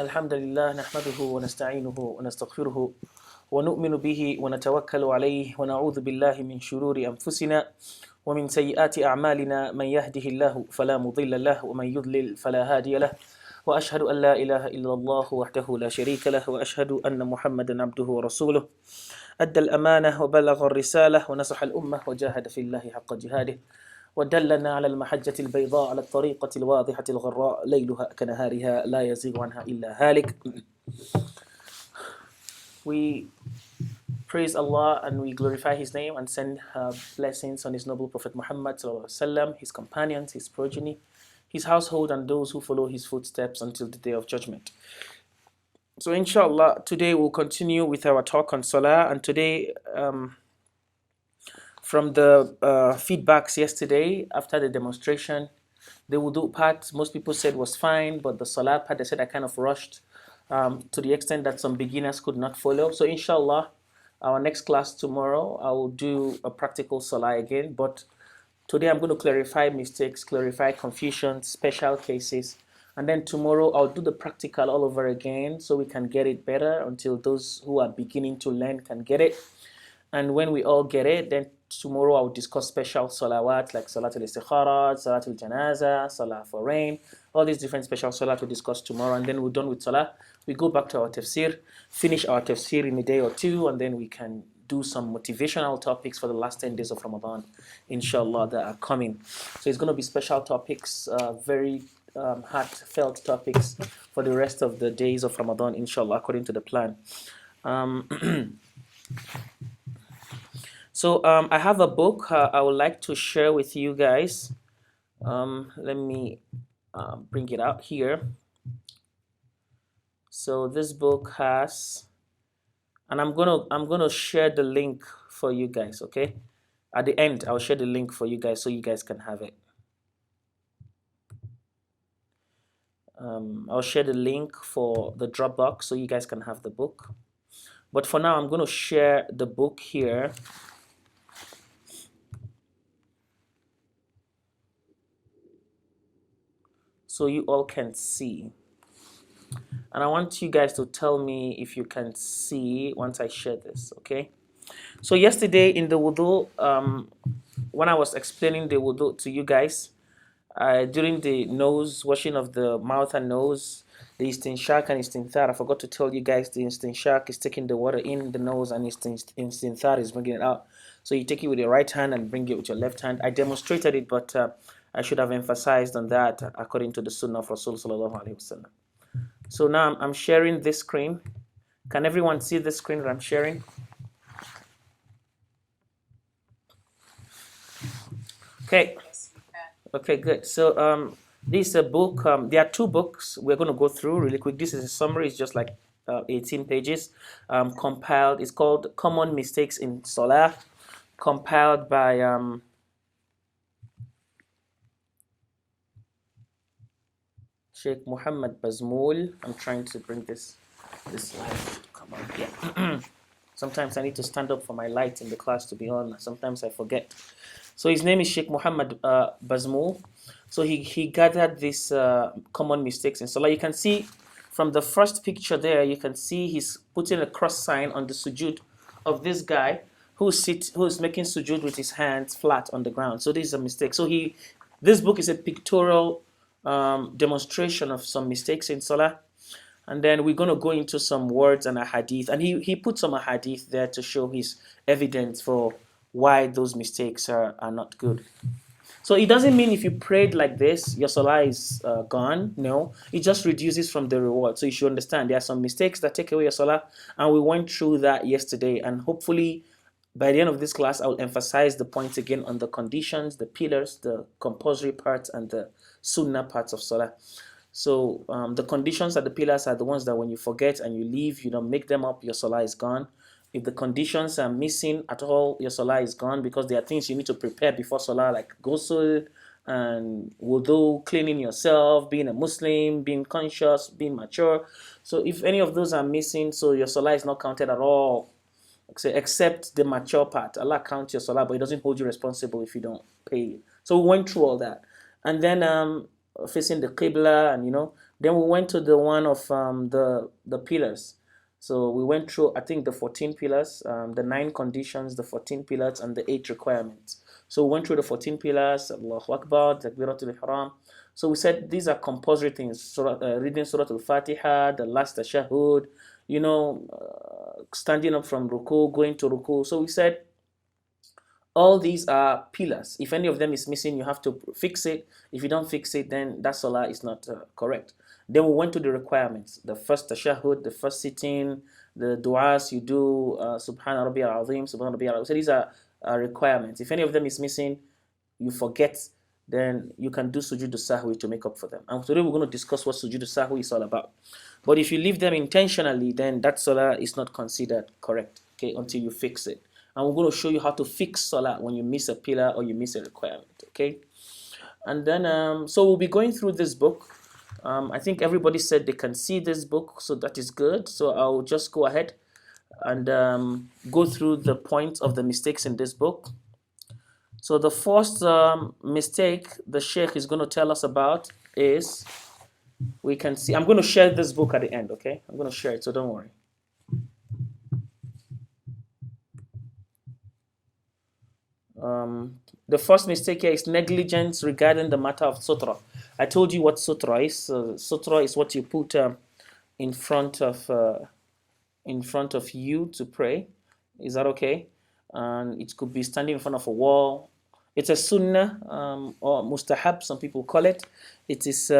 الحمد لله نحمده ونستعينه ونستغفره ونؤمن به ونتوكل عليه ونعوذ بالله من شرور أنفسنا ومن سيئات أعمالنا من يهده الله فلا مضل له ومن يضلل فلا هادي له وأشهد أن لا إله إلا الله وحده لا شريك له وأشهد أن محمدا عبده ورسوله أدى الأمانة وبلغ الرسالة ونصح الأمة وجاهد في الله حق جهاده ودلنا على المحجة البيضاء على الطريقة الواضحة الغراء ليلها كنهارها لا يزيغ عنها إلا هالك. We praise Allah and we glorify His name and send blessings on His noble Prophet Muhammad ﷺ, his companions, his progeny, his household, and those who follow his footsteps until the day of judgment. So inshallah, today we'll continue with our talk on Salah, and today from the feedbacks yesterday after the demonstration, the wudu part, most people said was fine, but the Salah part, they said I kind of rushed to the extent that some beginners could not follow. So inshallah, our next class tomorrow, I will do a practical Salah again, but today I'm going to clarify mistakes, clarify confusions, special cases, and then tomorrow I'll do the practical all over again so we can get it better until those who are beginning to learn can get it. And when we all get it, then tomorrow I'll discuss special salawat like Salat al-Istikharat, Salat al-Janaza, Salah for rain, all these different special salah to discuss tomorrow. And then we're done with Salah. We go back to our tafsir, finish our tafsir in a day or two, and then we can do some motivational topics for the last 10 days of Ramadan, inshallah, that are coming. So it's going to be special topics, very heartfelt topics for the rest of the days of Ramadan, inshallah, according to the plan. So I have a book I would like to share with you guys. Let me bring it out here. So this book has, and I'm gonna share the link for you guys. Okay, at the end I'll share the link for you guys so you guys can have it. I'll share the link for the Dropbox so you guys can have the book. But for now, I'm gonna share the book here. So you all can see. And I want you guys to tell me if you can see once I share this, okay? So yesterday in the wudu, when I was explaining the wudu to you guys, during the nose, washing of the mouth and nose, the istinshaq and istinthar, I forgot to tell you guys the istinshaq is taking the water in the nose and istinthar is bringing it out. So you take it with your right hand and bring it with your left hand. I demonstrated it, but I should have emphasized on that according to the Sunnah of Rasul sallallahu alaihi wasallam. So now I'm sharing this screen. Can everyone see the screen that I'm sharing? Okay. Okay, good. So this is a book. There are two books we're going to go through really quick. This is a summary. It's just like 18 pages. Compiled. It's called Common Mistakes in Salah. Compiled by Sheikh Muhammad Bazmoul. I'm trying to bring this light to come on here. Sometimes I need to stand up for my light in the class to be on. Sometimes I forget. So his name is Sheikh Muhammad Bazmoul. So he gathered these common mistakes in Salah. You can see from the first picture there, you can see he's putting a cross sign on the sujood of this guy who's making sujood with his hands flat on the ground. So this is a mistake. So this book is a pictorial demonstration of some mistakes in Salah, and then we're going to go into some words and a hadith, and he put some hadith there to show his evidence for why those mistakes are not good. So it doesn't mean if you prayed like this your Salah is gone. No, it just reduces from the reward. So you should understand there are some mistakes that take away your Salah, and we went through that yesterday, and hopefully by the end of this class I'll emphasize the points again on the conditions, the pillars, the compulsory parts, and the sunnah parts of Salah. So the conditions and the pillars are the ones that when you forget and you leave, you don't make them up, your Salah is gone. If the conditions are missing at all, your Salah is gone, because there are things you need to prepare before Salah, like ghusl and wudu, cleaning yourself, being a Muslim, being conscious, being mature. So if any of those are missing, so your Salah is not counted at all, except the mature part. Allah counts your Salah, but He doesn't hold you responsible if you don't pay. So we went through all that. And then facing the Qibla and, Then we went to the one of the pillars. So we went through, I think, the 14 pillars, the 9 conditions, the 14 pillars, and the 8 requirements. So we went through the 14 pillars, Allahu Akbar, Takbiratul Ihram. So we said these are compulsory things, reading Surah Al-Fatiha, the last tashahhud, standing up from Ruku, going to Ruku. So we said all these are pillars. If any of them is missing, you have to fix it. If you don't fix it, then that salah is not correct. Then we went to the requirements. The first tashahhud, the first sitting, the du'as you do, Subhana Rabbi al-Azim, Subhana Rabbi al-Azim. So these are requirements. If any of them is missing, you forget, then you can do sujood sahwi to make up for them. And today we're going to discuss what sujood sahwi is all about. But if you leave them intentionally, then that salah is not considered correct, okay, until you fix it. And we're going to show you how to fix salah when you miss a pillar or you miss a requirement, okay? And then, so we'll be going through this book. I think everybody said they can see this book, so that is good. So I'll just go ahead and go through the points of the mistakes in this book. So the first mistake the Sheikh is going to tell us about is, we can see, I'm going to share this book at the end, okay? I'm going to share it, so don't worry. The first mistake here is negligence regarding the matter of sutra. I told you what sutra is. Sutra is what you put in front of you to pray. Is that okay? And it could be standing in front of a wall. It's a sunnah or mustahab, some people call it. It is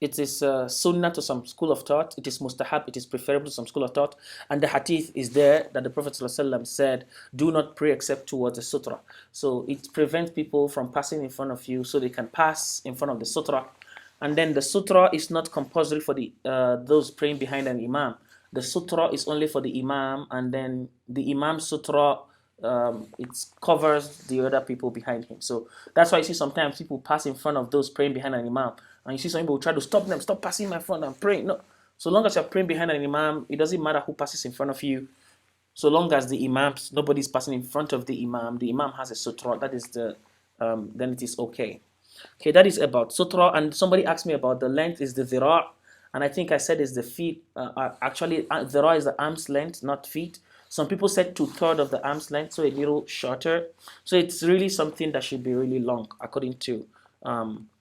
it is sunnah to some school of thought. It is mustahab. It is preferable to some school of thought. And the hadith is there that the Prophet ﷺ said, do not pray except towards the sutra. So it prevents people from passing in front of you so they can pass in front of the sutra. And then the sutra is not compulsory for the those praying behind an imam. The sutra is only for the imam, and then the imam sutra, it covers the other people behind him. So that's why you see sometimes people pass in front of those praying behind an imam, and you see some people try to stop them, stop passing my front and praying. No, so long as you're praying behind an imam, it doesn't matter who passes in front of you. So long as the imams, nobody's passing in front of the imam has a sutra, that is the then it is okay. Okay, that is about sutra. And somebody asked me about the length is the dhira', and I think I said it's the feet. Actually, dhira' is the arm's length, not feet. Some people said 2/3 of the arm's length, so a little shorter. So it's really something that should be really long, according to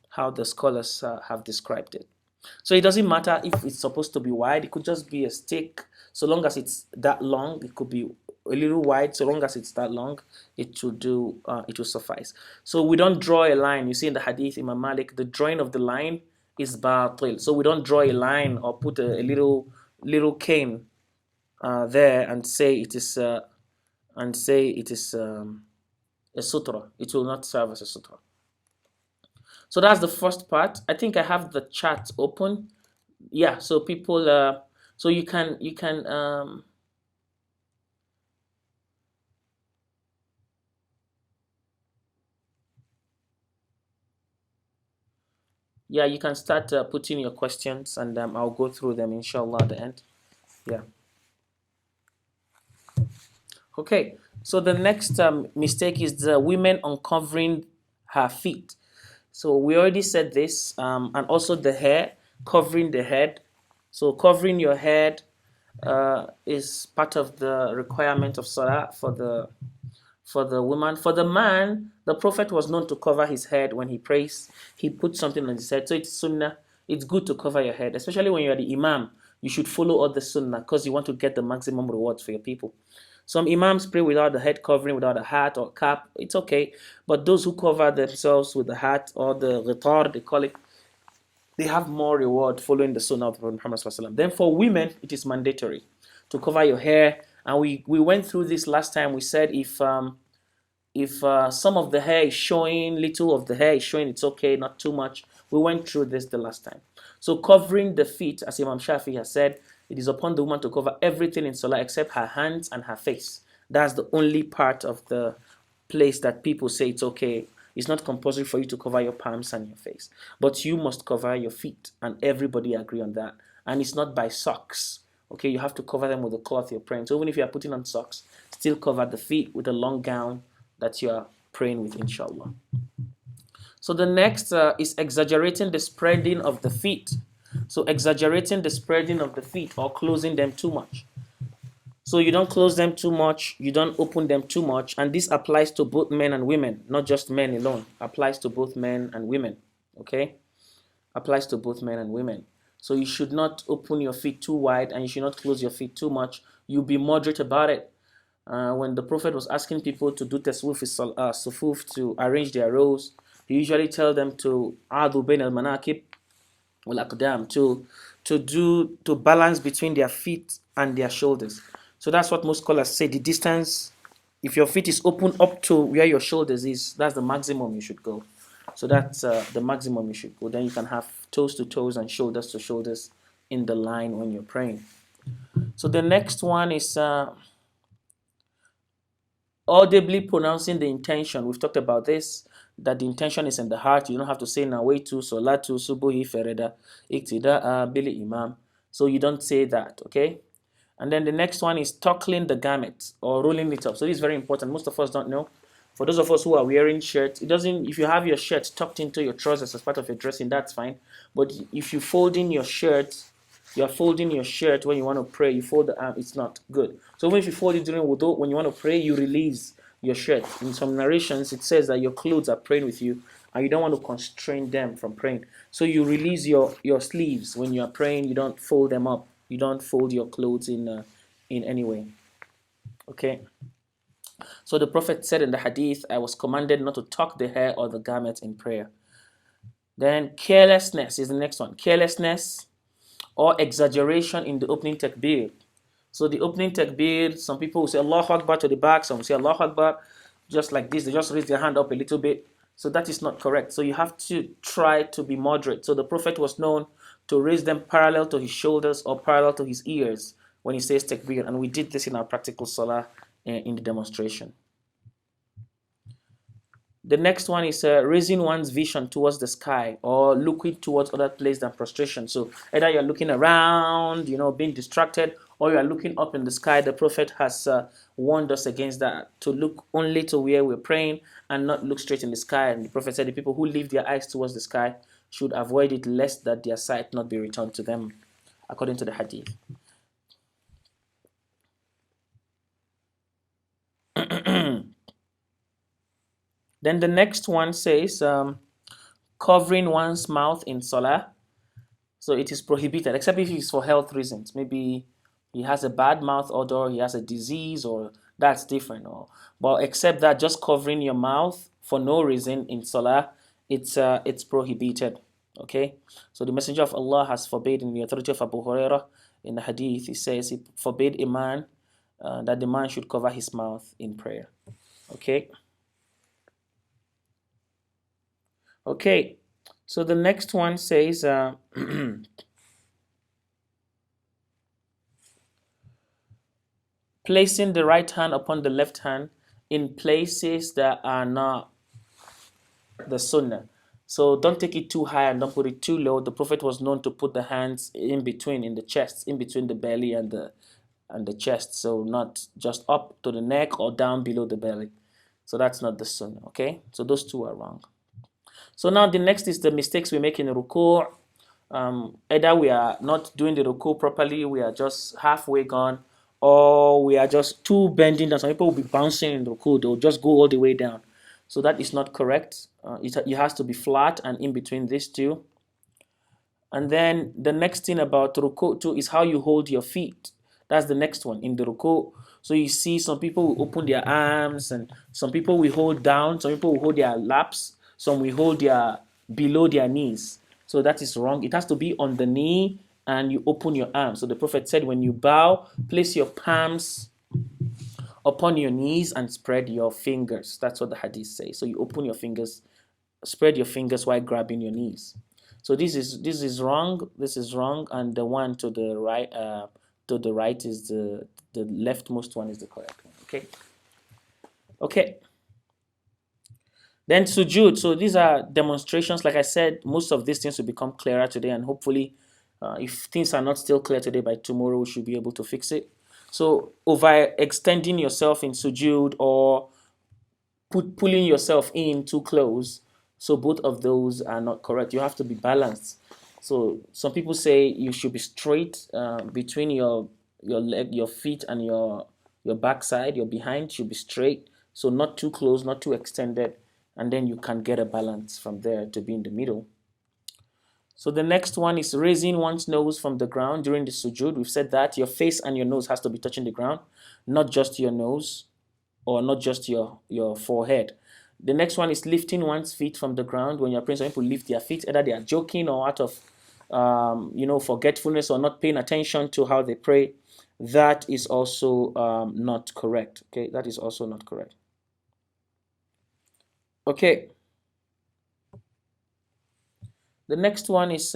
how the scholars have described it. So it doesn't matter if it's supposed to be wide. It could just be a stick. So long as it's that long, it could be a little wide. So long as it's that long, it will do. It will suffice. So we don't draw a line. You see in the hadith, Imam Malik, the drawing of the line is batil. So we don't draw a line or put a little cane there and say it is a sutra. It will not serve as a sutra. So that's the first part. I think I have the chat open. Yeah, so people, so you can yeah, you can start putting your questions, and I'll go through them inshallah at the end. Yeah. Okay, so the next mistake is the women uncovering her feet. So we already said this, and also the hair, covering the head. So covering your head is part of the requirement of salah for the woman. For the man, the Prophet was known to cover his head when he prays. He put something on his head. So it's sunnah. It's good to cover your head, especially when you're the imam. You should follow all the sunnah because you want to get the maximum rewards for your people. Some imams pray without the head covering, without a hat or cap. It's okay. But those who cover themselves with the hat or the ghitar, they call it, they have more reward following the sunnah of Prophet Muhammad. Then for women, it is mandatory to cover your hair. And we went through this last time. We said if some of the hair is showing, little of the hair is showing, it's okay, not too much. We went through this the last time. So covering the feet, as Imam Shafi has said, it is upon the woman to cover everything in salah except her hands and her face. That's the only part of the place that people say it's okay. It's not compulsory for you to cover your palms and your face, but you must cover your feet, and everybody agree on that. And it's not by socks. Okay, you have to cover them with a cloth you're praying. So even if you are putting on socks, still cover the feet with a long gown that you are praying with, inshallah. So the next is exaggerating the spreading of the feet. So exaggerating the spreading of the feet or closing them too much. So you don't close them too much, you don't open them too much, and this applies to both men and women, not just men alone. Applies to both men and women. Okay? Applies to both men and women. So you should not open your feet too wide and you should not close your feet too much. You be moderate about it. When the Prophet was asking people to do sufuf, to arrange their rows, he usually tell them to adu bain al manakib wal aqdam, to balance between their feet and their shoulders. So that's what most scholars say. The distance, if your feet is open up to where your shoulders is, that's the maximum you should go. So that's the maximum you should go. Then you can have toes to toes and shoulders to shoulders in the line when you're praying. So the next one is audibly pronouncing the intention. We've talked about this, that the intention is in the heart. You don't have to say nawaitu solatu subuhi fereda iktida bili imam. So you don't say that, okay? And then the next one is tuckling the garment or rolling it up. So this is very important. Most of us don't know. For those of us who are wearing shirts, it doesn't. If you have your shirt tucked into your trousers as part of your dressing, that's fine. But if you fold in your shirt, you're folding your shirt when you want to pray. You fold the arm. It's not good. So even if you fold it during wudu, when you want to pray, you release your shirt. In some narrations, it says that your clothes are praying with you, and you don't want to constrain them from praying. So you release your sleeves when you are praying. You don't fold them up. You don't fold your clothes in any way. Okay. So the Prophet said in the hadith, I was commanded not to tuck the hair or the garment in prayer. Then carelessness is the next one. Carelessness or exaggeration in the opening takbir. So the opening takbir, some people will say Allahu Akbar to the back, some will say Allahu Akbar just like this. They just raise their hand up a little bit. So that is not correct. So you have to try to be moderate. So the Prophet was known to raise them parallel to his shoulders or parallel to his ears when he says takbir. And we did this in our practical salah in the demonstration. The next one is raising one's vision towards the sky or looking towards other place than prostration. So either you're looking around, being distracted, or you are looking up in the sky. The Prophet has warned us against that, to look only to where we're praying and not look straight in the sky. And the Prophet said the people who lift their eyes towards the sky should avoid it, lest that their sight not be returned to them, according to the hadith. Then the next one says covering one's mouth in salah. So it is prohibited, except if it's for health reasons. Maybe he has a bad mouth odor, he has a disease, or that's different. But except that, just covering your mouth for no reason in salah, it's prohibited. Okay. So the Messenger of Allah has forbidden, the authority of Abu Hurairah in the hadith, he says he forbade a man that the man should cover his mouth in prayer. Okay. Okay, so the next one says placing the right hand upon the left hand in places that are not the sunnah. So don't take it too high and don't put it too low. The Prophet was known to put the hands in between, in the chest, in between the belly and the chest. So not just up to the neck or down below the belly. So that's not the sunnah, okay? So those two are wrong. So now the next is the mistakes we make in ruku. Either we are not doing the ruku properly, we are just halfway gone, or we are just too bending down. Some people will be bouncing in ruku, they'll just go all the way down. So that is not correct. It has to be flat and in between these two. And then the next thing about ruku too is how you hold your feet. That's the next one in the ruku. So you see some people will open their arms, and some people will hold down, some people will hold their laps, some will hold their below their knees. So that is wrong. It has to be on the knee and you open your arms. So the Prophet said when you bow, place your palms upon your knees and spread your fingers. That's what the hadith says. So you open your fingers, spread your fingers while grabbing your knees. So this is wrong. This is wrong, and the one to the right is the leftmost one is the correct one. Okay. Okay. Then sujood. So these are demonstrations. Like I said, most of these things will become clearer today, and hopefully, if things are not still clear today, by tomorrow we should be able to fix it. So overextending yourself in sujood or pulling yourself in too close. So both of those are not correct. You have to be balanced. So some people say you should be straight between your leg, your feet, and your backside. Your behind should be straight. So not too close, not too extended, and then you can get a balance from there to be in the middle. So the next one is raising one's nose from the ground during the sujood. We've said that your face and your nose has to be touching the ground, not just your nose or not just your forehead. The next one is lifting one's feet from the ground. When you're praying, some people lift their feet, either they are joking or out of forgetfulness or not paying attention to how they pray. That is also not correct. Okay, that is also not correct. Okay. The next one is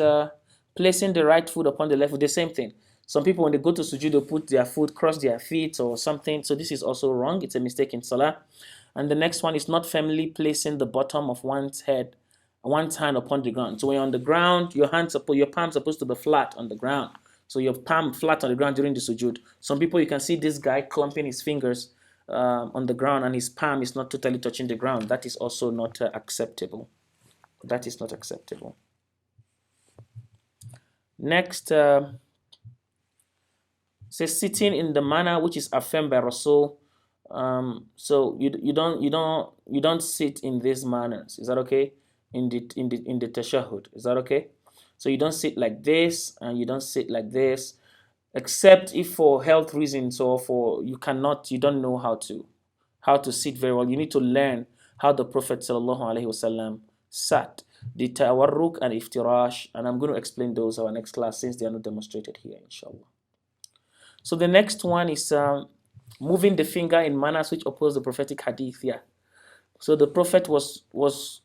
placing the right foot upon the left foot. The same thing. Some people, when they go to sujood, they put their foot, cross their feet or something. So this is also wrong. It's a mistake in salah. And the next one is not firmly placing the bottom of one's hand upon the ground. So when you're on the ground, your palm supposed to be flat on the ground. So your palm flat on the ground during the sujood. Some people, you can see this guy clumping his fingers on the ground and his palm is not totally touching the ground. That is also not acceptable. That is not acceptable. Next, says sitting in the manner which is affirmed by Rasul. So you don't sit in these manners. Is that okay? In the tashahhud. Is that okay? So you don't sit like this and you don't sit like this, except if for health reasons or for you don't know how to sit very well. You need to learn how the Prophet ﷺ sat, the tawarruk and iftirash, and I'm going to explain those in our next class since they are not demonstrated here, inshallah. So the next one is moving the finger in manners which oppose the prophetic hadith. Yeah. So the Prophet was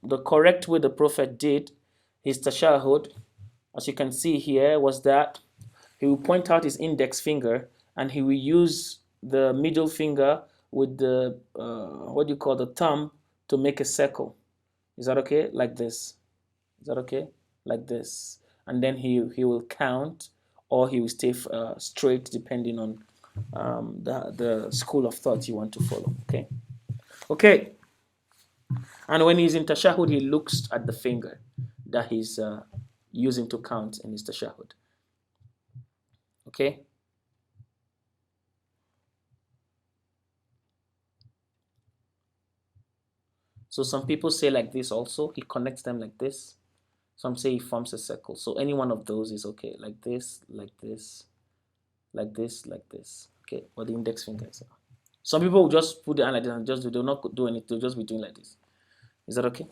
the correct way the Prophet did his tashahhud, as you can see here, was that he will point out his index finger and he will use the middle finger with the the thumb to make a circle. Is that okay? Like this. Is that okay? Like this. And then he will count, or he will stay straight depending on the school of thought you want to follow. Okay. Okay. And when he's in tashahhud, he looks at the finger that he's using to count in his tashahhud. Okay. So some people say like this also. He connects them like this. Some say he forms a circle. So any one of those is okay. Like this, like this, like this, like this. Okay. Or the index finger is. Some people will just put the hand like this and they'll not do anything. They'll just be doing like this. Is that okay?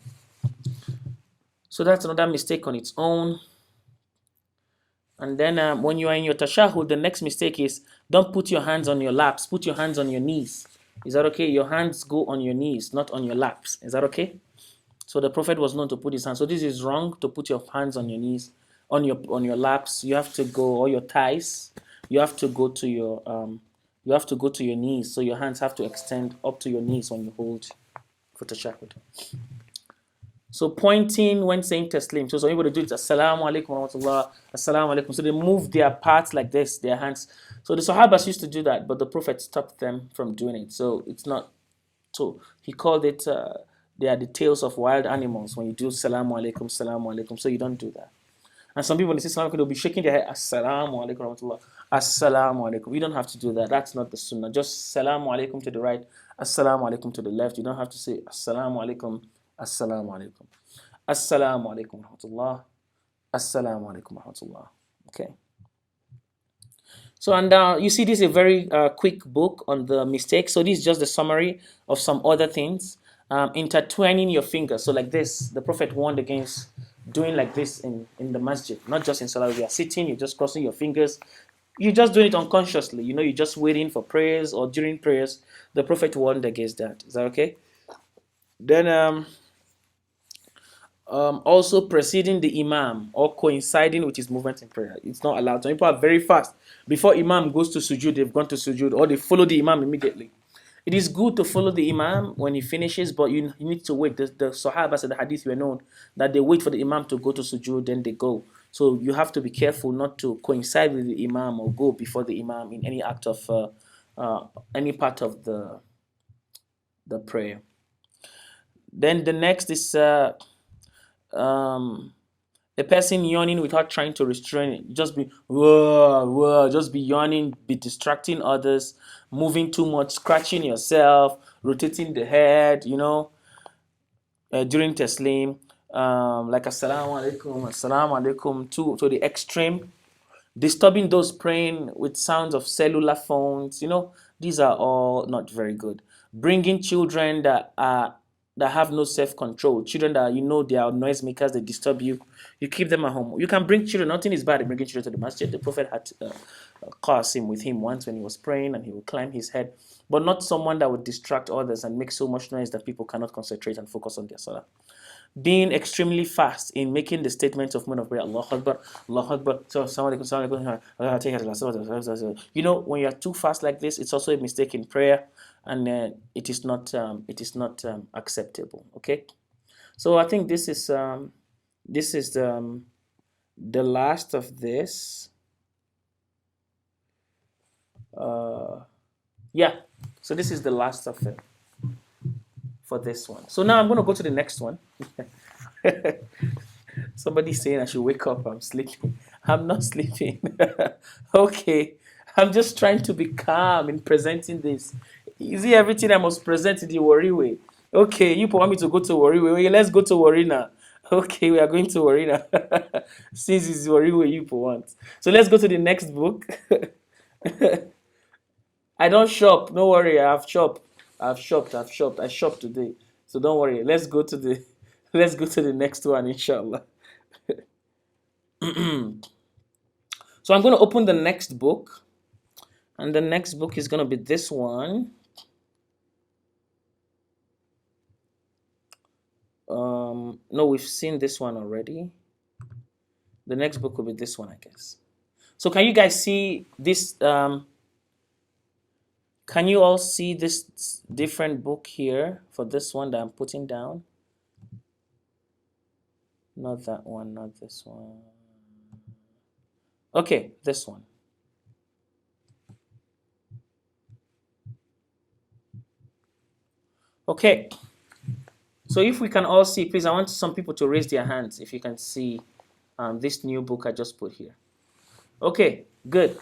So that's another mistake on its own. And then when you are in your tashahhud, the next mistake is don't put your hands on your laps. Put your hands on your knees. Is that okay? Your hands go on your knees, not on your laps. Is that okay? So the Prophet was known to put his hands. So this is wrong to put your hands on your knees, on your laps. You have to go, or your thighs. You have to go to your knees. So your hands have to extend up to your knees when you hold for tashahhud. So pointing when saying taslim. So some people do it, assalamu alaikum wa rahmatullah, assalamu alaikum. So they move their parts like this, their hands. So the Sahabas used to do that, but the Prophet stopped them from doing it. So it's not. So he called it, they are the tails of wild animals when you do salamu alaikum, salamu alaikum. So you don't do that. And some people, when they say salamu alaikum, they'll be shaking their head, assalamu alaikum wa rahmatullah, assalamu alaikum. You don't have to do that. That's not the sunnah. Just salamu alaikum to the right, assalamu alaikum to the left. You don't have to say assalamu alaikum. Assalamu alaikum. Assalamu alaikum rahmatullah. Assalamu alaikum rahmatullah. Okay. So, and you see, this is a very quick book on the mistakes. So, this is just the summary of some other things. Intertwining your fingers. So, like this, the Prophet warned against doing like this in the masjid, not just in salah. You are sitting, you're just crossing your fingers. You're just doing it unconsciously. You know, you're just waiting for prayers or during prayers. The Prophet warned against that. Is that okay? Then, also preceding the Imam or coinciding with his movement in prayer. It's not allowed. Some people are very fast. Before Imam goes to Sujood, they've gone to Sujood, or they follow the Imam immediately. It is good to follow the Imam when he finishes, but you need to wait. The Sahabas and the Hadith were known that they wait for the Imam to go to Sujood, then they go. So you have to be careful not to coincide with the Imam or go before the Imam in any act of any part of the prayer. Then the next is A person yawning without trying to restrain it. Just be whoa, whoa, just be yawning, be distracting others, moving too much, scratching yourself, rotating the head, during taslim, like assalamu alaikum, to the extreme, disturbing those praying with sounds of cellular phones. These are all not very good. Bringing children that have no self-control, children that they are noisemakers, they disturb you. You keep them at home. You can bring children. Nothing is bad in bringing children to the masjid. The Prophet had Qasim with him once when he was praying, and he would climb his head, but not someone that would distract others and make so much noise that people cannot concentrate and focus on their salah. Being extremely fast in making the statement of moment of prayer, Allah Akbar, Allah Akbar. So, when you are too fast like this, it's also a mistake in prayer, and it is not acceptable. Okay, so I think this is the last of this. Yeah, so this is the last of it for this one. So now I'm going to go to the next one. Somebody's saying I should wake up. I'm sleeping. I'm not sleeping. Okay. I'm just trying to be calm in presenting this. Is it everything I must present in the worry way? Okay, you want me to go to worry way. Okay, let's go to worry now. Okay, we are going to worry now. Since it's worry way you want. So let's go to the next book. I don't shop. No worry. I've shopped. I've shopped. I shopped today. So don't worry. Let's go to the next one, inshallah. So I'm going to open the next book, and the next book is going to be this one. No, we've seen this one already. The next book will be this one, I guess. So can you guys see this? Can you all see this different book here for this one that I'm putting down? Not that one, not this one. Okay, this one. Okay. So if we can all see, please, I want some people to raise their hands if you can see this new book I just put here. Okay, good.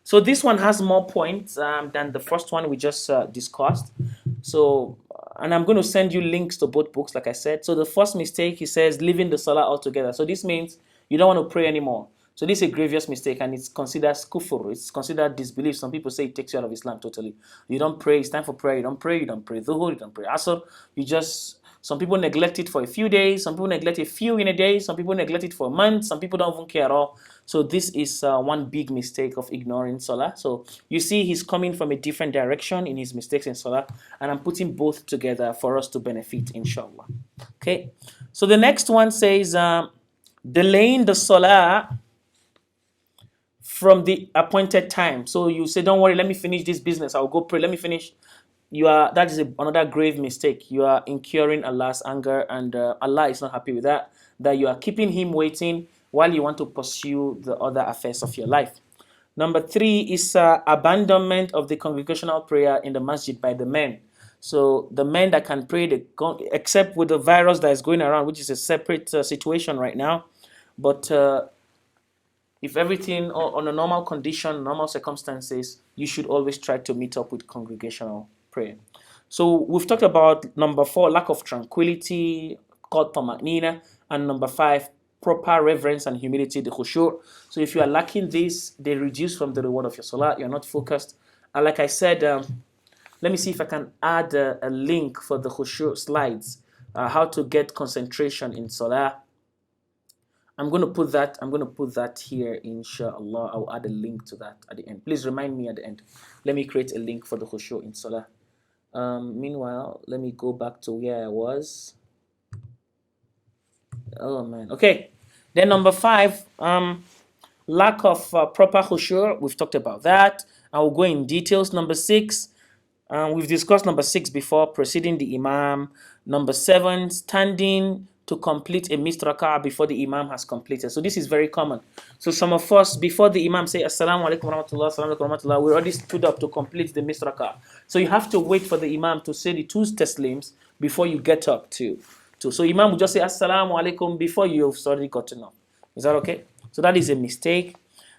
So this one has more points than the first one we just discussed. So, and I'm going to send you links to both books, like I said. So the first mistake, he says, leaving the salah altogether. So this means you don't want to pray anymore. So this is a grievous mistake, and it's considered kufr. It's considered disbelief. Some people say it takes you out of Islam totally. You don't pray. It's time for prayer. You don't pray. You don't pray dhuhr. You don't pray asr. Some people neglect it for a few days. Some people neglect a few in a day. Some people neglect it for a month. Some people don't even care at all. So this is one big mistake of ignoring salah. So you see he's coming from a different direction in his mistakes in salah. And I'm putting both together for us to benefit, inshallah. Okay. So the next one says, delaying the salah from the appointed time. So you say, don't worry, let me finish this business. I'll go pray. Let me finish. That is another grave mistake. You are incurring Allah's anger, and Allah is not happy with that. That you are keeping him waiting while you want to pursue the other affairs of your life. Number 3 is abandonment of the congregational prayer in the masjid by the men. So the men that can pray, except with the virus that is going around, which is a separate situation right now. But if everything on a normal condition, normal circumstances, you should always try to meet up with congregational prayer. So we've talked about number 4, lack of tranquility, called tama'nina, and number 5, proper reverence and humility, the khushu'. So if you are lacking this, they reduce from the reward of your salah. You're not focused. And like I said, let me see if I can add a link for the khushu' slides, how to get concentration in salah. I'm going to put that here, inshallah. I'll add a link to that at the end. Please remind me at the end. Let me create a link for the khushu' in salah. Meanwhile, let me go back to where I was. Oh man. Okay. Then number 5, lack of proper khushu'. We've talked about that. I will go in details. Number 6, we've discussed number 6 before, preceding the imam. Number 7, standing to complete a missed rak'ah before the imam has completed. So this is very common. So some of us, before the imam say assalamu alaikum warahmatullah, assalamu alaikum warahmatullah, we already stood up to complete the missed rak'ah. So you have to wait for the imam to say the 2 taslims before you get up to too. So Imam will just say Assalamu alaikum before you've already gotten up. Is that okay? So that is a mistake.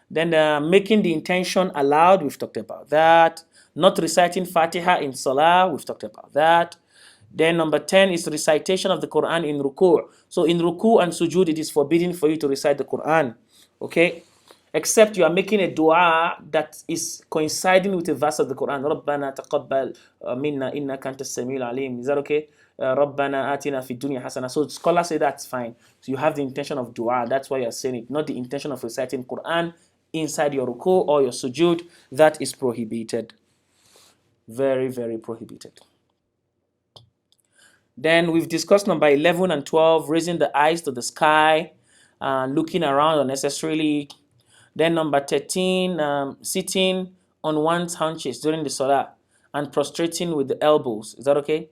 Then making the intention aloud, we've talked about that. Not reciting Fatiha in Salah, we've talked about that. Then number 10 is recitation of the Quran in Ruku. So in Ruku and Sujood, it is forbidden for you to recite the Quran. Okay? Except you are making a dua that is coinciding with a verse of the Quran. رَبَّنَا تَقَبَّلْ مِنَّا إِنَّكَ أَنْتَ السَّمِيعُ الْعَلِيمُ. Is that okay? رَبَّنَا آتِنَا فِي الدُّنْيَا حَسَنَةً. So scholars say that's fine. So you have the intention of dua. That's why you're saying it. Not the intention of reciting Quran inside your ruku or your sujood. That is prohibited. Very, very prohibited. Then we've discussed number 11 and 12, raising the eyes to the sky, looking around unnecessarily. Then number 13, sitting on one's hunches during the salah and prostrating with the elbows. Is that okay?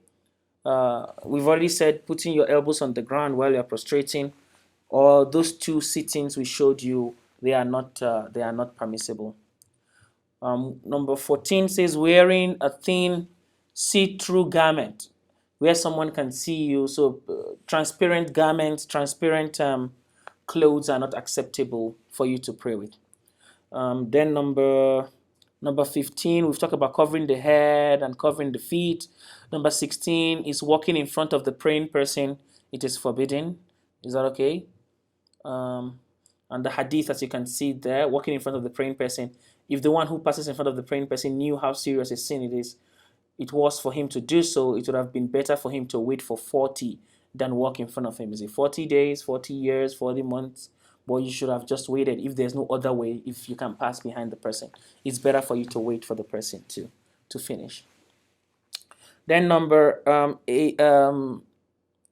We've already said putting your elbows on the ground while you're prostrating, or those two sittings we showed you, they are not permissible. Number 14 says wearing a thin see-through garment where someone can see you. So transparent garments, transparent clothes are not acceptable for you to pray with. Then number 15, we've talked about covering the head and covering the feet. Number 16 is walking in front of the praying person. It is forbidden. Is that okay? And the hadith, as you can see there, walking in front of the praying person. If the one who passes in front of the praying person knew how serious a sin it was for him to do so, it would have been better for him to wait for 40 than walk in front of him. Is it 40 days, 40 years, 40 months? But you should have just waited if there's no other way, if you can pass behind the person. It's better for you to wait for the person to finish. Then number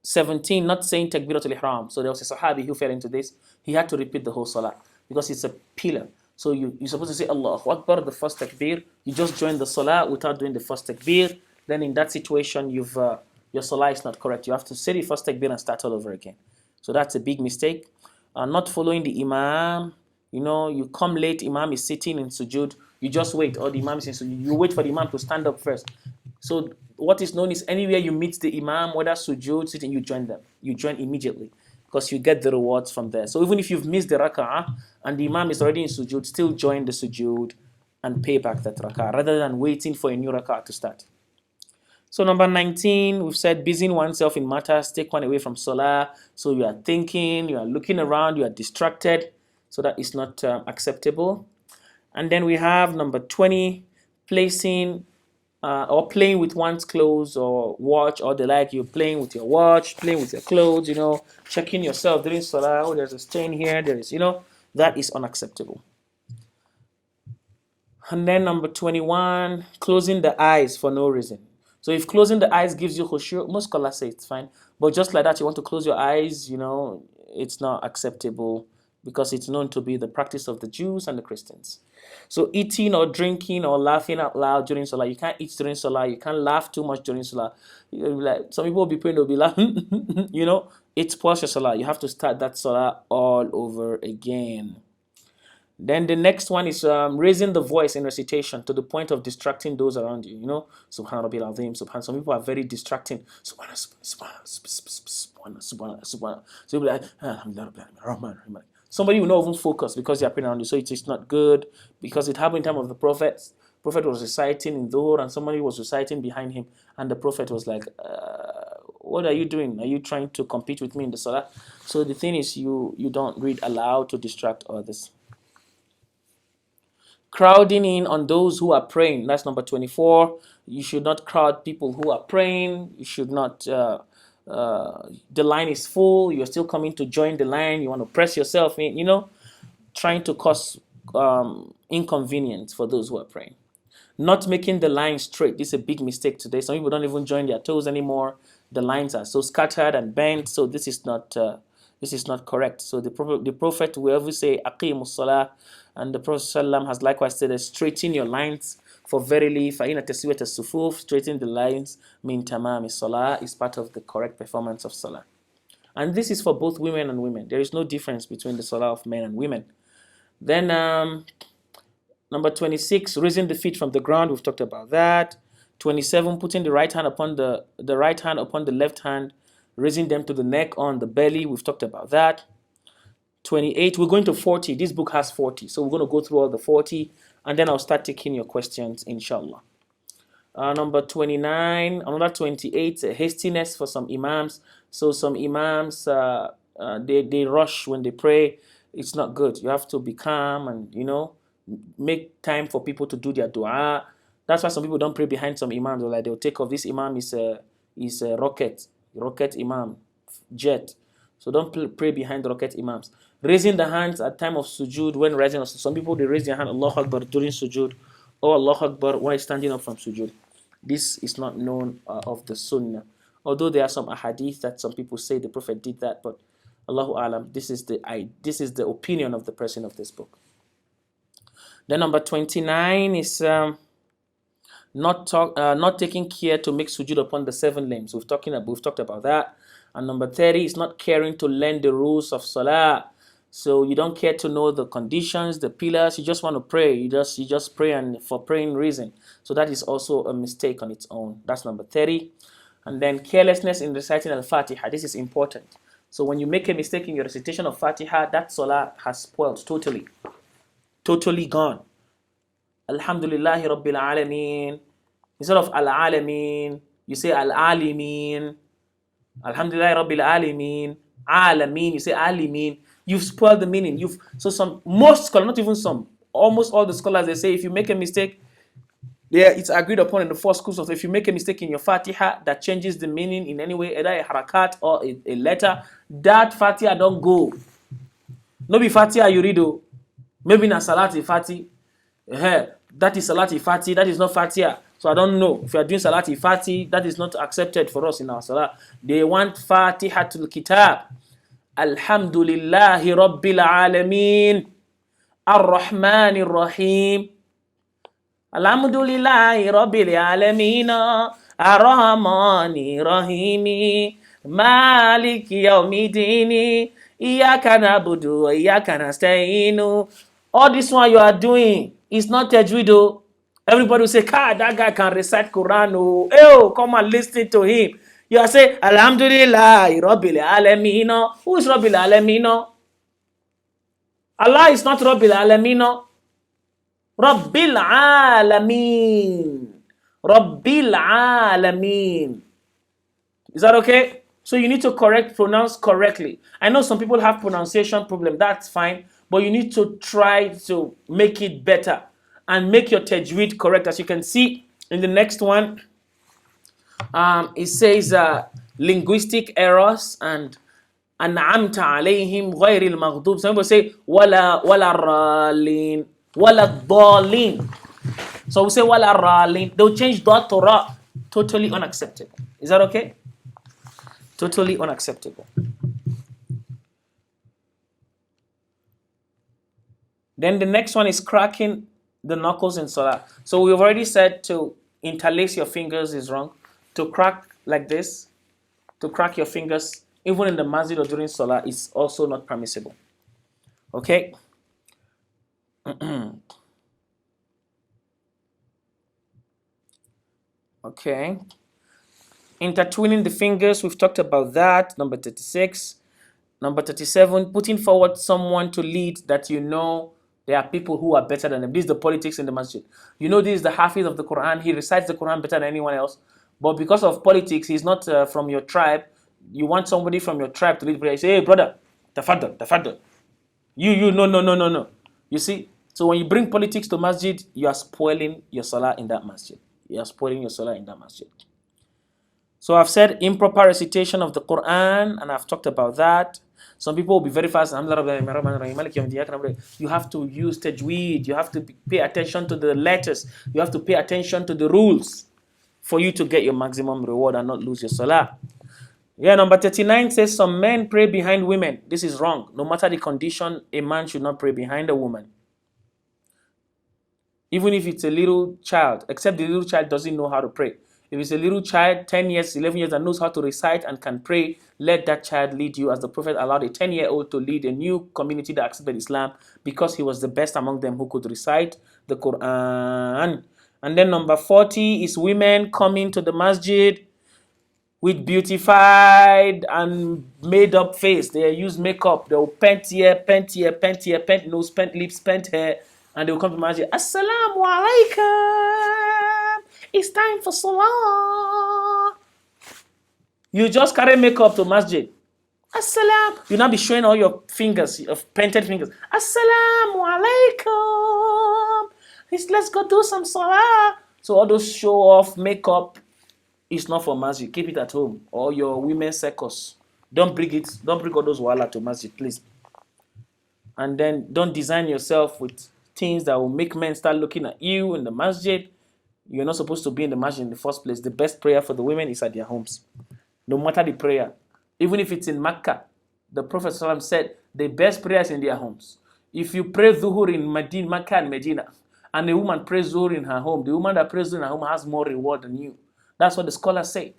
17, not saying Takbiratul Ihram. So there was a Sahabi who fell into this. He had to repeat the whole Salah because it's a pillar. So you're supposed to say Allahu Akbar, the first Takbir. You just join the Salah without doing the first Takbir. Then in that situation, your Salah is not correct. You have to say the first Takbir and start all over again. So that's a big mistake. Not following the Imam. You come late, Imam is sitting in Sujood. You just wait, or the Imam is in Sujood. You wait for the Imam to stand up first. So what is known is anywhere you meet the Imam, whether Sujood, sitting, you join them. You join immediately because you get the rewards from there. So even if you've missed the raka'ah and the Imam is already in Sujood, still join the Sujood and pay back that raka'ah rather than waiting for a new raka'ah to start. So number 19, we've said busying oneself in matters, take one away from Salah. So you are thinking, you are looking around, you are distracted. So that is not acceptable. And then we have number 20, placing or playing with one's clothes or watch or the like. You're playing with your watch, playing with your clothes, checking yourself during Salah. Oh, there's a stain here. There is, that is unacceptable. And then number 21, closing the eyes for no reason. So if closing the eyes gives you khushu', most scholars say it's fine. But just like that, you want to close your eyes, it's not acceptable because it's known to be the practice of the Jews and the Christians. So eating or drinking or laughing out loud during Salah. You can't eat during Salah. You can't laugh too much during Salah. Some people will be praying, they'll be laughing. It spoils your Salah. You have to start that Salah all over again. Then the next one is raising the voice in recitation to the point of distracting those around you. Subhan Rabbil Azim, Subhan. Some people are very distracting. Subhan, Subhan. So you'll be like, Rahman. Somebody will not even focus because they are praying around you. So it is not good because it happened in time of the Prophet. Prophet was reciting in Dhuhr and somebody was reciting behind him. And the Prophet was like, what are you doing? Are you trying to compete with me in the Salah? So the thing is you don't read aloud to distract others. Crowding in on those who are praying. That's number 24. You should not crowd people who are praying. You should not, the line is full. You're still coming to join the line. You want to press yourself in, trying to cause inconvenience for those who are praying. Not making the line straight. This is a big mistake today. Some people don't even join their toes anymore. The lines are so scattered and bent. So this is not correct. So the Prophet will ever say, Aqimus Salah. And the Prophet ﷺ has likewise said, straighten your lines, for verily, فَإِنَّ تَسْوِيَةَ الصُّفُوفِ, straighten the lines, min tamami salah, is part of the correct performance of salah. And this is for both women and women. There is no difference between the salah of men and women. Then number 26, raising the feet from the ground, we've talked about that. 27, putting the right hand upon the left hand, raising them to the neck, on the belly. We've talked about that. 28, we're going to 40. This book has 40. So we're going to go through all the 40, and then I'll start taking your questions, inshallah. Number 29, another 28, hastiness for some imams. So some imams, they rush when they pray. It's not good. You have to be calm and, make time for people to do their dua. That's why some people don't pray behind some imams. Like they'll take off, this imam is a rocket imam, jet. So don't pray behind rocket imams. Raising the hands at time of sujood, when rising. Some people, they raise their hand, Allahu Akbar, during sujood, or Allahu Akbar while standing up from sujood. This is not known of the sunnah. Although there are some ahadith that some people say the Prophet did that, but Allahu Alam, this is the opinion of the person of this book. Then number 29 is not taking care to make sujood upon the 7 limbs. We've talked about that. And number 30 is not caring to learn the rules of Salah. So you don't care to know the conditions, the pillars. You just want to pray. You just pray and for praying reason. So that is also a mistake on its own. That's number 30. And then carelessness in reciting al-Fatiha. This is important. So when you make a mistake in your recitation of Fatiha, that Salah has spoiled totally. Totally gone. Alhamdulillahi Rabbil Alameen. Instead of Al-Alameen, you say Al-Alimeen. Alhamdulillahi Rabbil Alameen. Alameen, you say Alimeen. You've spoiled the meaning. Most scholars, not even some, almost all the scholars, they say if you make a mistake, it's agreed upon in the 4 schools of, if you make a mistake in your Fatiha that changes the meaning in any way, either a harakat or a letter, that Fatiha don't go. No be Fatiha you read, maybe na Salati Fati. That is Salati Fati, that is not Fatiha. So I don't know. If you are doing Salati Fati, that is not accepted for us in our Salah. They want Fatihatul Kitab. Alhamdulillahi Rabbil Alameen. Ar-Rahmanir Rahim. Alhamdulillahi Rabbil Alameen. Ar-Rahmanir Rahim. Maliki Yawmiddin. Iyyaka na'budu wa iyyaka nasta'in. All this one you are doing is not tajweed. Everybody will say, that guy can recite Quran. Oh, come and listen to him. You are saying, Alhamdulillah, Rabbil Alameen. Who is Rabbil Alameen? Allah is not Rabbil Alameen. Rabbil Alameen. Rabbil Alameen. Is that okay? So you need to pronounce correctly. I know some people have pronunciation problem. That's fine. But you need to try to make it better and make your tajweed correct. As you can see in the next one, it says linguistic errors and an'amta alayhim ghayril maghdub. Some people say wala ralin, wala dhalin. So we say wala ralin. They'll change dot to ra. Totally unacceptable. Is that okay? Totally unacceptable. Then the next one is cracking the knuckles in Salah. So we've already said to interlace your fingers is wrong. To crack like this, to crack your fingers, even in the masjid or during Salah, is also not permissible. Okay? Okay. Intertwining the fingers, we've talked about that. Number 36. Number 37, putting forward someone to lead that you know there are people who are better than them. This is the politics in the masjid. You know, this is the Hafiz of the Quran. He recites the Quran better than anyone else. But because of politics, he's not from your tribe. You want somebody from your tribe to lead prayer. You say, hey, brother, tafaddal. No. You see? So when you bring politics to masjid, you are spoiling your salah in that masjid. So I've said improper recitation of the Quran, and I've talked about that. Some people will be very fast. You have to use tajweed. You have to pay attention to the letters. You have to pay attention to the rules for you to get your maximum reward and not lose your salah. Yeah, number 39 says some men pray behind women. This is wrong. No matter the condition, a man should not pray behind a woman. Even if it's a little child, except the little child doesn't know how to pray. If it's a little child, 10 years, 11 years, that knows how to recite and can pray, let that child lead you, as the Prophet allowed a 10-year-old to lead a new community that accepted Islam because he was the best among them who could recite the Quran. And then number 40 is women coming to the masjid with beautified and made up face. They use makeup. They'll paint here, paint here, paint here, paint nose, paint lips, paint hair, and they'll come to masjid. Assalamu alaikum. It's time for Salah. You just carry makeup to masjid. Assalam. You now be showing all your fingers, your painted fingers. Assalamu alaikum. Let's go do some salah. So all those show off makeup is not for masjid. Keep it at home or your women's circus. Don't bring it. Don't bring all those wala to masjid, please. And then don't design yourself with things that will make men start looking at you in the masjid. You're not supposed to be in the masjid in the first place. The best prayer for the women is at their homes. No matter the prayer, even if it's in Mecca, the Prophet ﷺ said the best prayer is in their homes. If you pray Zuhur in Medina, Mecca and Medina, and a woman prays Zuhur in her home, the woman that prays Zuhur in her home has more reward than you. That's what the scholars say.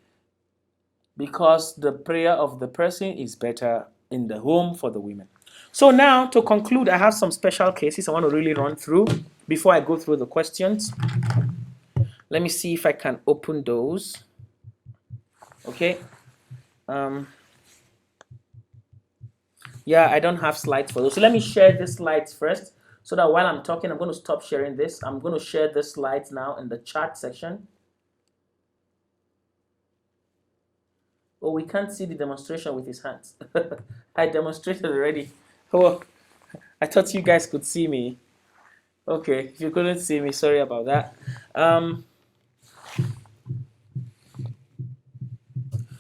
Because the prayer of the person is better in the home for the women. So now, to conclude, I have some special cases I want to really run through before I go through the questions. Let me see if I can open those. Okay. Yeah, I don't have slides for those. So let me share the slides first so that while I'm talking, I'm going to stop sharing this. I'm going to share the slides now in the chat section. Oh, we can't see the demonstration with his hands. I demonstrated already. Oh, I thought you guys could see me. Okay, if you couldn't see me, sorry about that.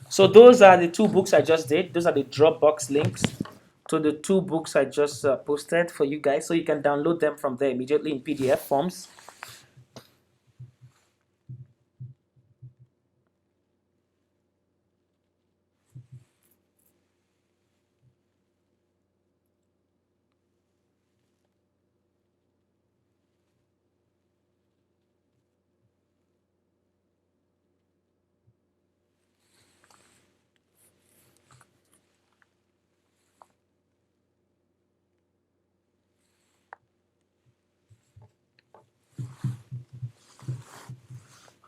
So those are the two books I just did. Those are the Dropbox links to the two books I just posted for you guys. So you can download them from there immediately in PDF forms.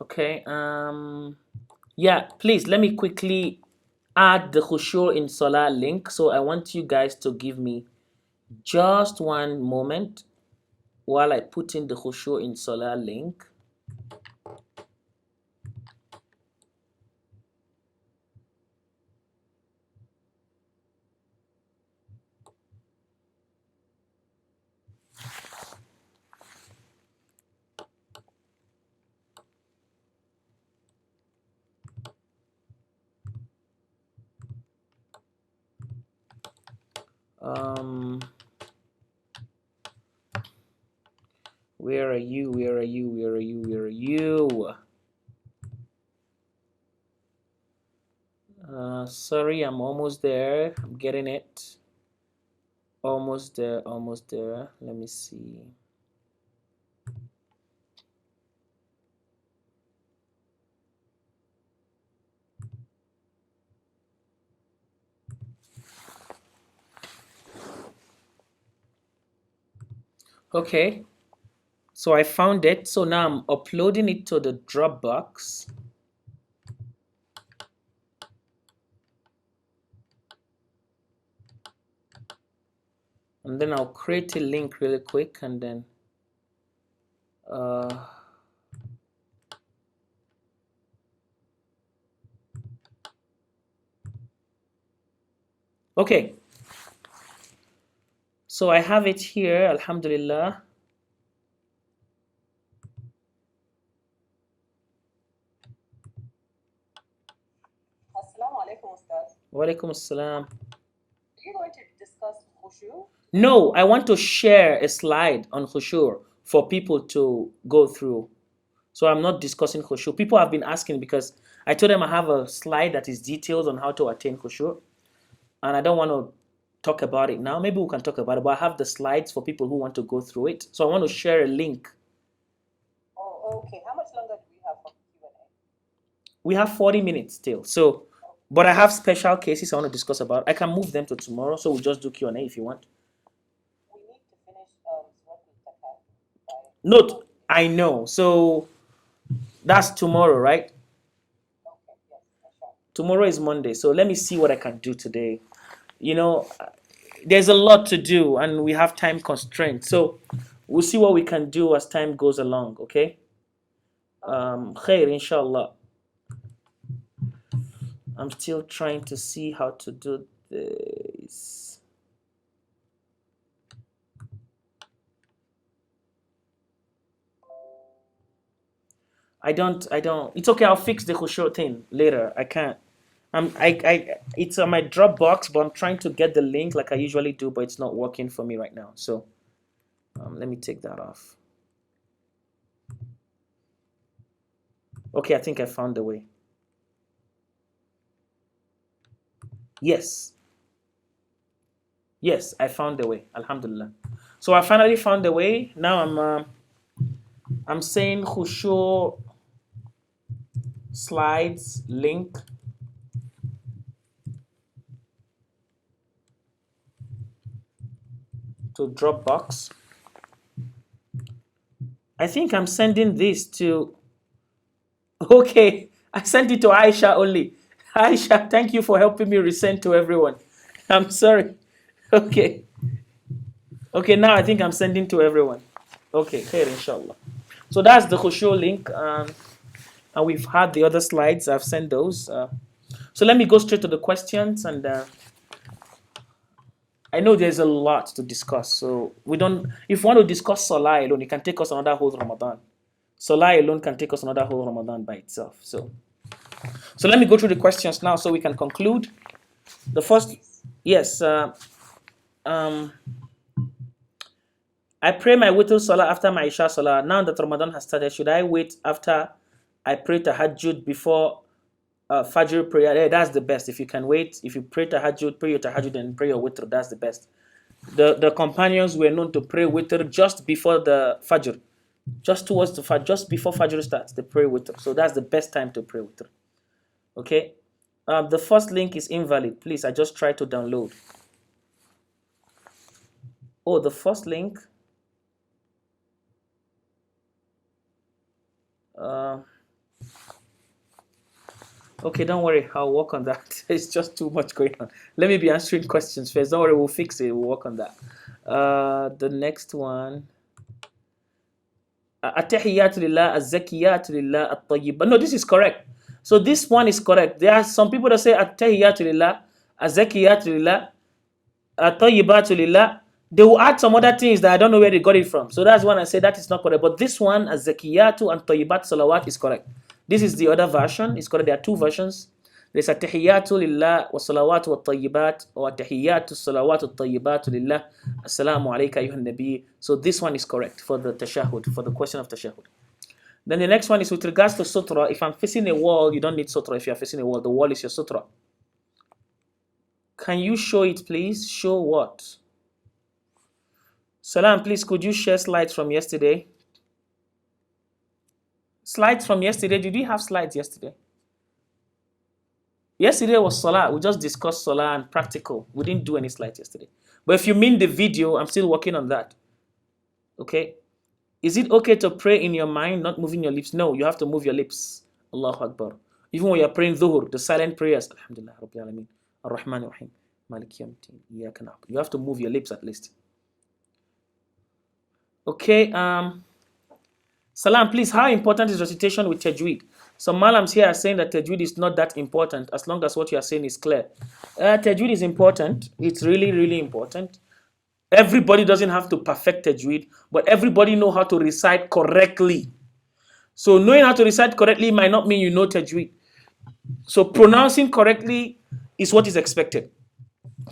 Okay, yeah, please let me quickly add the Khushu in Salah link. So I want you guys to give me just one moment while I put in the Khushu in Salah link. Where are you? Where are you? Where are you? Where are you? Sorry, I'm almost there. I'm getting it. Almost there, almost there. Let me see. Okay, so I found it. So now I'm uploading it to the Dropbox. And then I'll create a link really quick and then okay. So I have it here, Alhamdulillah. Assalamu alaikum, Ustaz. Wa alaikum assalam. Are you going to discuss khushu? No, I want to share a slide on Khushur for people to go through. So I'm not discussing Khushur. People have been asking because I told them I have a slide that is detailed on how to attain Khushur. And I don't want to talk about it now. Maybe we can talk about it, but I have the slides for people who want to go through it. So I want to share a link. Oh, okay. How much longer do we have for Q&A? We have 40 minutes still. So, but I have special cases I want to discuss about. I can move them to tomorrow, so we'll just do Q&A if you want. We need to finish by... Note, I know. So that's tomorrow, right? Okay, yes, sure. Tomorrow is Monday, so let me see what I can do today. You know, there's a lot to do and we have time constraints. So we'll see what we can do as time goes along, okay? Khair, inshallah. I'm still trying to see how to do this. I don't, it's okay, I'll fix the khushu thing later. I can't. It's on my Dropbox, but I'm trying to get the link like I usually do, but it's not working for me right now. So let me take that off. Okay, I think I found the way. Yes, I found the way. Alhamdulillah. So I finally found the way. Now I'm saying khushu slides link. To Dropbox. I think I'm sending this to. Okay, I sent it to Aisha only. Aisha, thank you for helping me resend to everyone. I'm sorry. Okay. Okay, now I think I'm sending to everyone. Okay, here, inshallah. So that's the khushu link. And we've had the other slides. I've sent those. So let me go straight to the questions. And I know there's a lot to discuss. So we don't. If we want to discuss Salaah alone, it can take us another whole Ramadan. Salaah alone can take us another whole Ramadan by itself. So let me go through the questions now so we can conclude. The first, yes. I pray my witr salah after my Isha salah. Now that Ramadan has started, should I wait after I pray tahajjud before Fajr prayer? Yeah, that's the best. If you can wait, if you pray tahajjud, pray your tahajjud and pray your witr, that's the best. The companions were known to pray witr just before the Fajr. Just towards the Fajr, just before Fajr starts, they pray witr. So that's the best time to pray witr. Okay? The first link is invalid. Please, I just tried to download. Oh, the first link. Okay, don't worry. I'll work on that. It's just too much going on. Let me be answering questions first. Don't worry, we'll fix it. We'll work on that. The next one. Attahiyatu lillah, az-zakiyatu lillah, at-tayyibah. No, this is correct. So this one is correct. There are some people that say attahiyatu lillah, az-zakiyatu lillah, at-tayyibatu lillah. They will add some other things that I don't know where they got it from. So that's one I say that is not correct. But this one, az-zakiyatu and tayyibat salawat, is correct. This is the other version. It's correct. There are two versions. There's attahiyatu lillah wa salawatu wa tayyibat, or attahiyatu salawatu tayyibatu lillah. Assalamu alayka ayyuhan nabi. So this one is correct for the tashahhud, for the question of tashahhud. Then the next one is with regards to sutra. If I'm facing a wall, you don't need sutra. If you're facing a wall, the wall is your sutra. Can you show it, please? Show what? Salam, please, could you share slides from yesterday? Slides from yesterday? Did we have slides yesterday? Yesterday was Salah. We just discussed Salah and practical. We didn't do any slides yesterday. But if you mean the video, I'm still working on that. Okay? Is it okay to pray in your mind, not moving your lips? No, you have to move your lips. Allahu Akbar. Even when you're praying dhuhr, the silent prayers, Alhamdulillah, Rabbil Alameen, Ar-Rahman Ar-Rahim, Maliki Yawmiddin, Iyyaka Na'budu. You have to move your lips at least. Okay, Salam, please, how important is recitation with tajweed? Some malams here are saying that tajweed is not that important as long as what you are saying is clear. Tajweed is important. It's really, really important. Everybody doesn't have to perfect tajweed, but everybody know how to recite correctly. So knowing how to recite correctly might not mean you know tajweed. So pronouncing correctly is what is expected.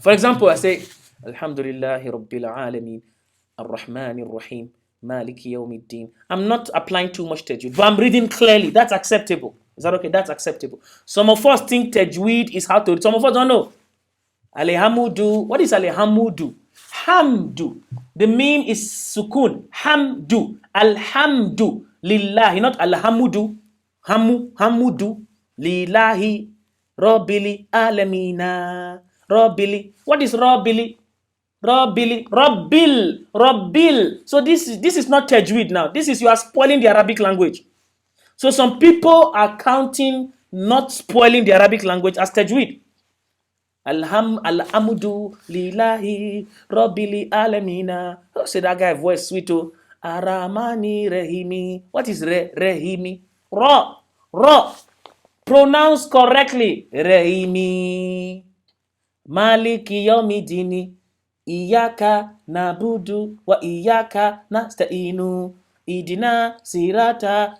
For example, I say, Alhamdulillahi Rabbil Alameen, Ar-Rahman Ar-Rahim, Maliki Yawmiddin. I'm not applying too much tajweed, but I'm reading clearly. That's acceptable. Is that okay? That's acceptable. Some of us think tajweed is how to read. Some of us don't know. Alhamdu. What is Alhamdu? Hamdu. The meme is sukun. Hamdu. Alhamdu. Lillahi. Not Alhamdu. Hamudu. Lillahi. Rabbili alamina. Rabbili. What is Rabbili? Rabbil. So this is not tajweed now. This is you are spoiling the Arabic language. So some people are counting not spoiling the Arabic language as tajweed. Alhamdu lillahi rabbil alamina. Oh, say that guy voice sweet oh. Aramani Rahimi. What is Rahimi? Ra. Pronounce correctly. Rahimi. Maliki yawmidini. Iyaka nabudu wa iyaka nasta'inu. Idina siratal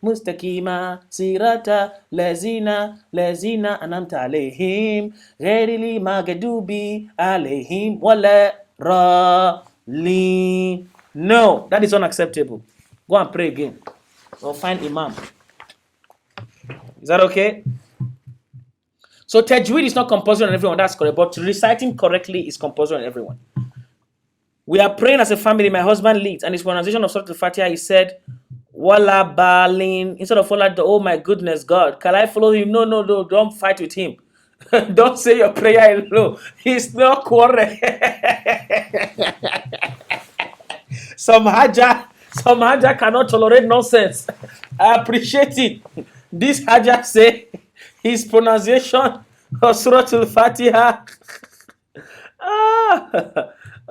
mustaqima sirata lazina anamta alayhim ghairil magdubi alayhim wala ralin. No, that is unacceptable. Go and pray again or find Imam. Is that okay? So tajweed is not compulsory on everyone, that's correct, but reciting correctly is compulsory on everyone. We are praying as a family, my husband leads, and his pronunciation of Sutra al-Fatiha, he said, Wala balin, instead of follow oh my goodness, God, can I follow him? No, don't fight with him. Don't say your prayer alone. He's not correct. Some Hajjah cannot tolerate nonsense. I appreciate it. This Hajjah say his pronunciation of Surah Al-Fatiha.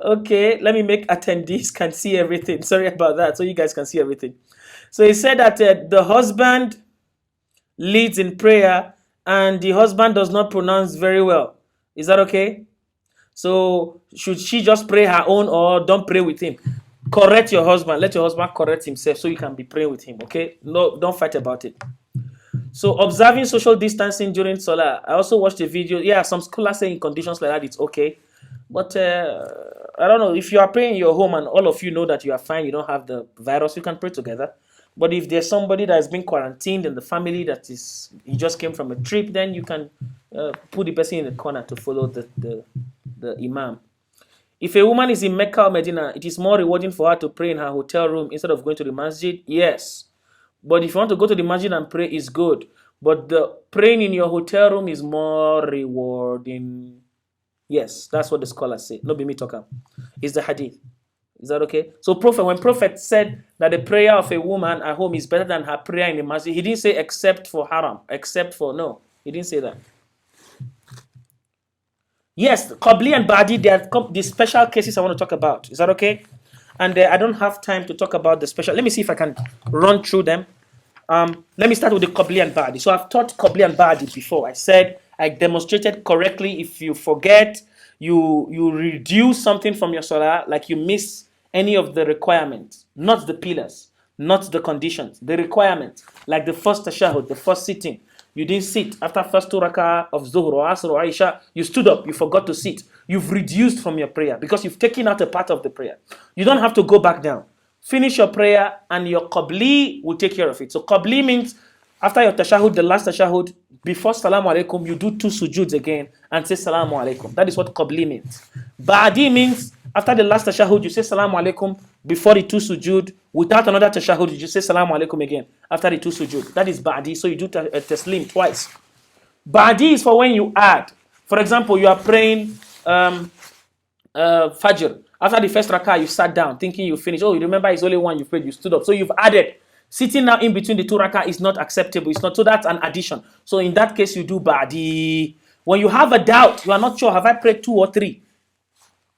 Okay, let me make attendees can see everything. Sorry about that, so you guys can see everything. So he said that the husband leads in prayer and the husband does not pronounce very well. Is that okay? So should she just pray her own or don't pray with him? Correct your husband. Let your husband correct himself so you can be praying with him, okay? No, don't fight about it. So observing social distancing during Salaah. I also watched a video. Yeah, some scholars say in conditions like that it's okay. But I don't know. If you are praying in your home and all of you know that you are fine, you don't have the virus, you can pray together. But if there's somebody that has been quarantined in the family that he just came from a trip, then you can put the person in the corner to follow the Imam. If a woman is in Mecca or Medina, it is more rewarding for her to pray in her hotel room instead of going to the masjid. Yes. But if you want to go to the masjid and pray, it's good. But the praying in your hotel room is more rewarding. Yes, that's what the scholars say. Not be me talking. It's the hadith. Is that okay? So when Prophet said that the prayer of a woman at home is better than her prayer in the masjid, he didn't say except for haram. No. He didn't say that. Yes, Qabli and Badi, they are the special cases I want to talk about. Is that okay? And I don't have time to talk about the special. Let me see if I can run through them. Let me start with the Qabli and Badi. So I've taught Qabli and Badi before. I said I demonstrated correctly. If you forget, you reduce something from your Salah, like you miss any of the requirements, not the pillars, not the conditions, the requirements, like the first tashahud, the first sitting. You didn't sit after first 2 rak'ah of Zuhr or Asr or Aisha. You stood up. You forgot to sit. You've reduced from your prayer because you've taken out a part of the prayer. You don't have to go back down. Finish your prayer and your Qabli will take care of it. So Qabli means after your tashahud, the last tashahud, before Salamu Alaikum, you do 2 sujoods again and say Salamu Alaikum. That is what Qabli means. Ba'di means after the last tashahud, you say Salamu Alaikum before the 2 sujood. Without another tashahud, you say Salamu Alaikum again after the 2 sujood. That is Ba'di. So you do taslim twice. Ba'di is for when you add. For example, you are praying Fajr. After the first rakah, you sat down thinking you finished. Oh, you remember it's only one you prayed, you stood up. So you've added. Sitting now in between the 2 rakah is not acceptable. It's not. So that's an addition. So in that case, you do Ba'di. When you have a doubt, you are not sure, have I prayed 2 or 3?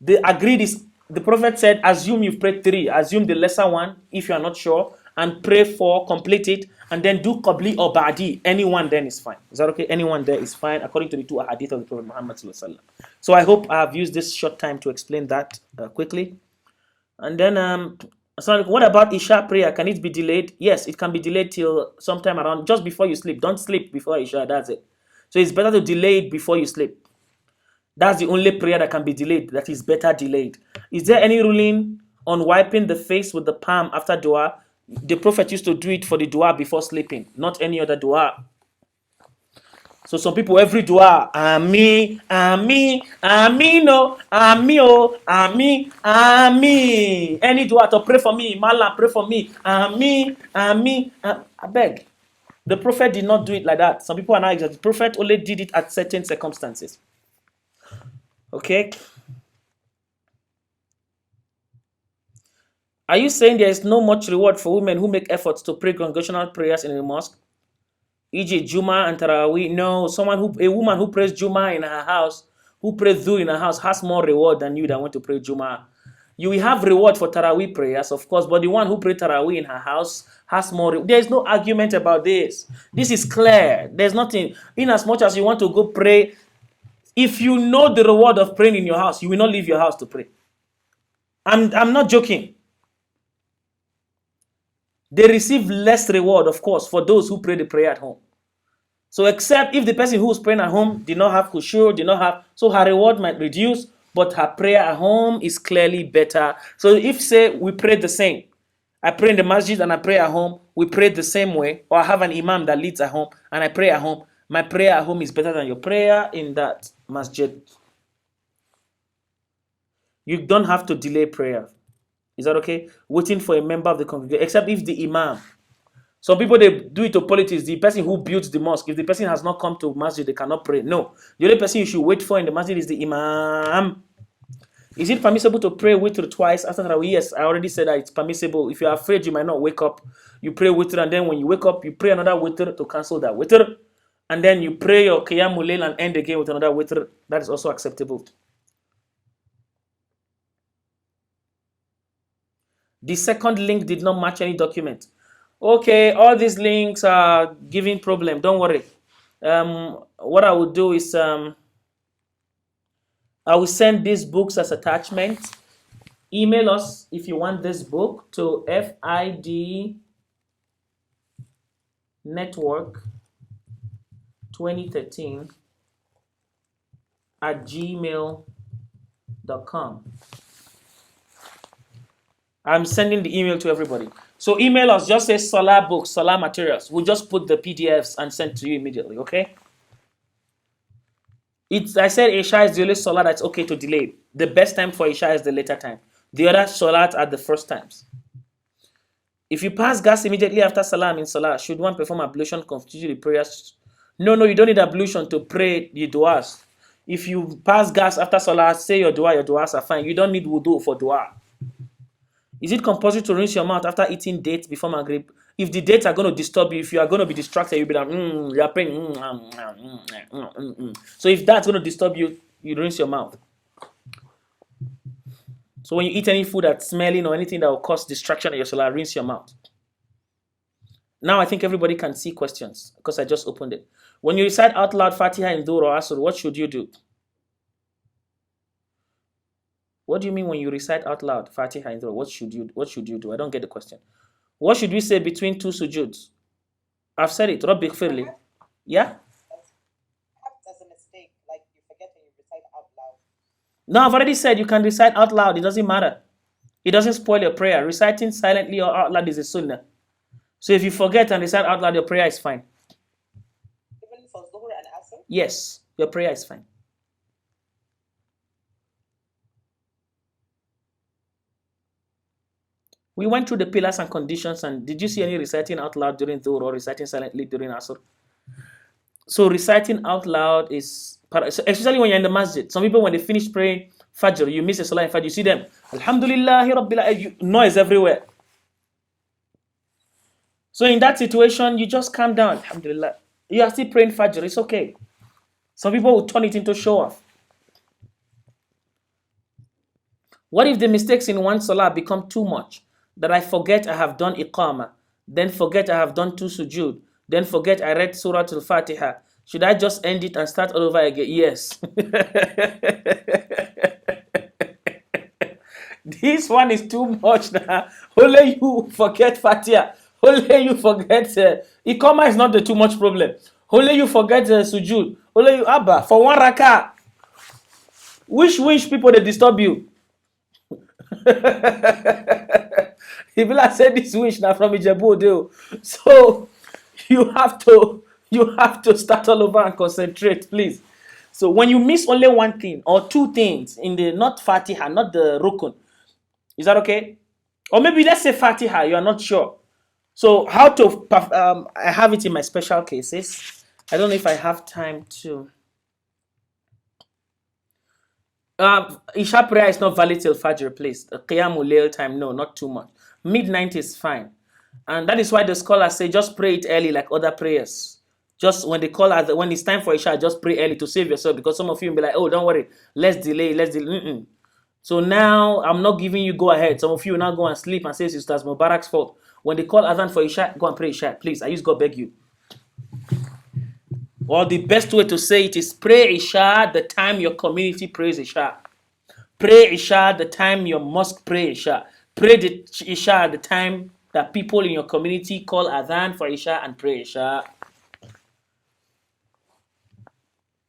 The Prophet said, assume you've prayed 3. Assume the lesser one if you are not sure. And pray 4, complete it. And then do Qabli or Ba'di. Anyone then is fine. Is that okay? Anyone there is fine according to the 2 hadith of the Prophet Muhammad sallallahu alaihi wasallam. So I hope I have used this short time to explain that quickly. And then, so what about Isha prayer? Can it be delayed? Yes, it can be delayed till sometime around just before you sleep. Don't sleep before Isha. That's it. So it's better to delay it before you sleep. That's the only prayer that can be delayed. That is better delayed. Is there any ruling on wiping the face with the palm after dua? The Prophet used to do it for the dua before sleeping, not any other dua. So some people, every dua, Ami, Ami, Ami, no, Ami, oh, Ami, Ami. Any dua to pray for me, Mala, pray for me, Ami, Ami. I beg. The Prophet did not do it like that. Some people are now exaggerating. The Prophet only did it at certain circumstances. Okay. Are you saying there is no much reward for women who make efforts to pray congregational prayers in a mosque? e.g. Juma and Taraweeh. No, a woman who prays Juma in her house, who prays Dhuhr in her house, has more reward than you that want to pray Juma. You will have reward for Taraweeh prayers, of course, but the one who prayed Taraweeh in her house has more. There is no argument about this. This is clear. There's nothing. In as much as you want to go pray, if you know the reward of praying in your house, you will not leave your house to pray. I'm not joking. They receive less reward, of course, for those who pray the prayer at home. So except if the person who is praying at home did not have khushu, did not have, so her reward might reduce, but her prayer at home is clearly better. So if, say, we pray the same, I pray in the masjid and I pray at home, we pray the same way, or I have an imam that leads at home and I pray at home, my prayer at home is better than your prayer in that masjid. You don't have to delay prayer. Is that okay? Waiting for a member of the congregation, except if the imam. Some people, they do it to politics. The person who builds the mosque, if the person has not come to masjid, they cannot pray. No. The only person you should wait for in the masjid is the imam. Is it permissible to pray witr twice after Tarawih? Yes, I already said that it's permissible. If you're afraid you might not wake up, you pray witr, and then when you wake up, you pray another witr to cancel that witr. And then you pray your qiyamul layl and end again with another witr. That is also acceptable. The second link did not match any document. Okay, all these links are giving problem. Don't worry. What I will do is I will send these books as attachments. Email us if you want this book to fidnetwork2013@gmail.com. I'm sending the email to everybody. So email us, just say Salaah books, Salaah materials. We'll just put the PDFs and send to you immediately, okay? I said Isha is the only Salah that's okay to delay. The best time for Isha is the later time. The other Salat are the first times. If you pass gas immediately after Salah in Salah, should one perform ablution constitute the prayers? No, you don't need ablution to pray the du'as. If you pass gas after Salah, say your du'as are fine. You don't need wudu for du'a. Is it compulsory to rinse your mouth after eating dates before Maghrib? If the dates are going to disturb you, if you are going to be distracted, you'll be like, you are praying. So if that's going to disturb you, you rinse your mouth. So when you eat any food that's smelling or anything that will cause distraction in your salah, rinse your mouth. Now I think everybody can see questions because I just opened it. When you recite out loud Fatiha in Dhuhr or Asr, what should you do? What do you mean when you recite out loud Fatiha in Dhuhr? What should you do? I don't get the question. What should we say between two sujoods? I've said it. Rabbi Gfirli. Yeah? That's a mistake. Like you forget when you recite out loud. No, I've already said you can recite out loud. It doesn't matter. It doesn't spoil your prayer. Reciting silently or out loud is a sunnah. So if you forget and recite out loud, your prayer is fine. Even for Dhuhr and Asr? Yes, your prayer is fine. We went through the pillars and conditions, and did you see any reciting out loud during Dhuhr or reciting silently during Asr? So reciting out loud is, especially when you're in the masjid. Some people, when they finish praying Fajr, you miss a Salah in Fajr, you see them, Alhamdulillah, Rabbil Alamin, noise everywhere. So in that situation, you just calm down, Alhamdulillah. You are still praying Fajr, it's okay. Some people will turn it into show off. What if the mistakes in one Salah become too much? That I forget I have done Iqamah, then forget I have done 2 Sujood, then forget I read Surah Al-Fatiha. Should I just end it and start all over again? Yes. This one is too much now. Only you forget Fatiha. Only you forget Iqamah is not the too much problem. Only you forget Sujood. Only you Abba for 1 rakah. Which people they disturb you? People are saying this wish now from Ijebu. So you have to start all over and concentrate, please. So when you miss only one thing or 2 things in the not Fatiha, not the Rukun, is that okay? Or maybe let's say Fatiha, you are not sure. So how to I have it in my special cases. I don't know if I have time to. Isha prayer is not valid till Fajr, please. Qiyamul Layl time, no, not too much. Midnight is fine. And that is why the scholars say just pray it early like other prayers. Just when they call when it's time for Isha, just pray early to save yourself, because some of you will be like, oh, don't worry, let's delay. So now I'm not giving you go ahead. Some of you will now go and sleep and say it's Mubarak's fault. When they call Adhan for Isha, go and pray Isha. Please, I use God beg you. Or the best way to say it is pray Isha the time your community prays Isha. Pray Isha the time your mosque pray Isha. Pray the Isha at the time that people in your community call Adhan for Isha and pray Isha.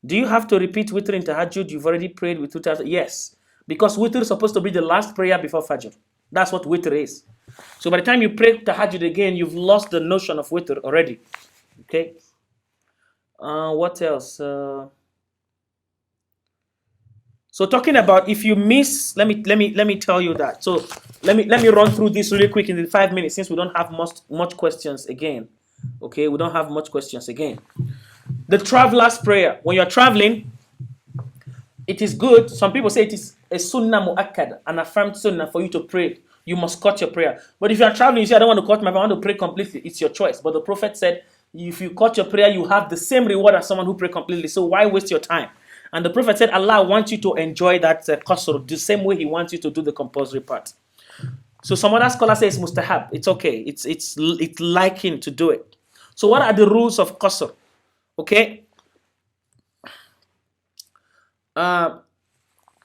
Do you have to repeat witr in tahajjud? You've already prayed with 2,000. Yes, because witr is supposed to be the last prayer before fajr. That's what witr is. So by the time you pray tahajjud again, you've lost the notion of witr already. Okay. What else? So talking about if you miss, let me tell you that. So let me run through this really quick in the 5 minutes, since we don't have much questions again. Okay, we don't have much questions again. The traveler's prayer. When you're traveling, it is good. Some people say it is a sunnah mu'akkad, an affirmed sunnah for you to pray. You must cut your prayer. But if you are traveling, you say, I don't want to cut my prayer, I want to pray completely. It's your choice. But the Prophet said, if you cut your prayer, you have the same reward as someone who prayed completely. So why waste your time? And the Prophet said, Allah wants you to enjoy that qasr the same way He wants you to do the compulsory part. So some other scholars say it's mustahab. It's okay. It's liking to do it. So what are the rules of qasr? Okay.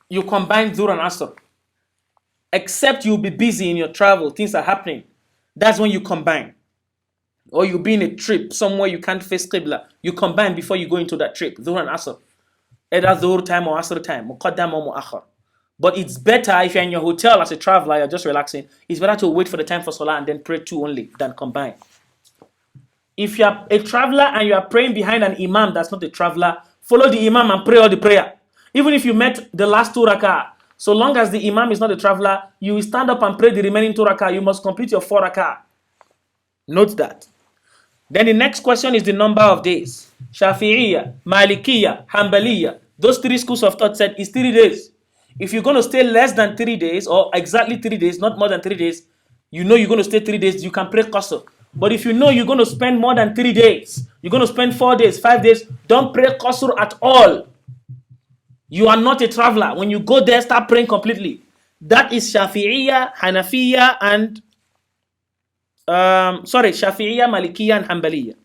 You combine Dhuhr and Asr. Except you'll be busy in your travel, things are happening. That's when you combine. Or you'll be in a trip somewhere you can't face Qibla. You combine before you go into that trip, Dhuhr and Asr. Either Dhuhr time or Asr time, Muqaddam or Mu'akhar. But it's better if you're in your hotel as a traveler, you're just relaxing. It's better to wait for the time for Salah and then pray two only than combine. If you're a traveler and you are praying behind an Imam that's not a traveler, follow the Imam and pray all the prayer. Even if you met the last 2 rak'ah, so long as the Imam is not a traveler, you will stand up and pray the remaining 2 rak'ah. You must complete your 4 rak'ah. Note that. Then the next question is the number of days. Shafi'iyya, Malikiyya, Hanbaliyya. Those 3 schools of thought said it's 3 days. If you're going to stay less than 3 days or exactly 3 days, not more than 3 days, you know you're going to stay 3 days, you can pray qasr. But if you know you're going to spend more than 3 days, you're going to spend 4 days, 5 days, don't pray qasr at all. You are not a traveler. When you go there, start praying completely. That is Shafi'iyya, Hanafiyya, and Shafi'iyya, Malikiyya, and Hanbaliyya.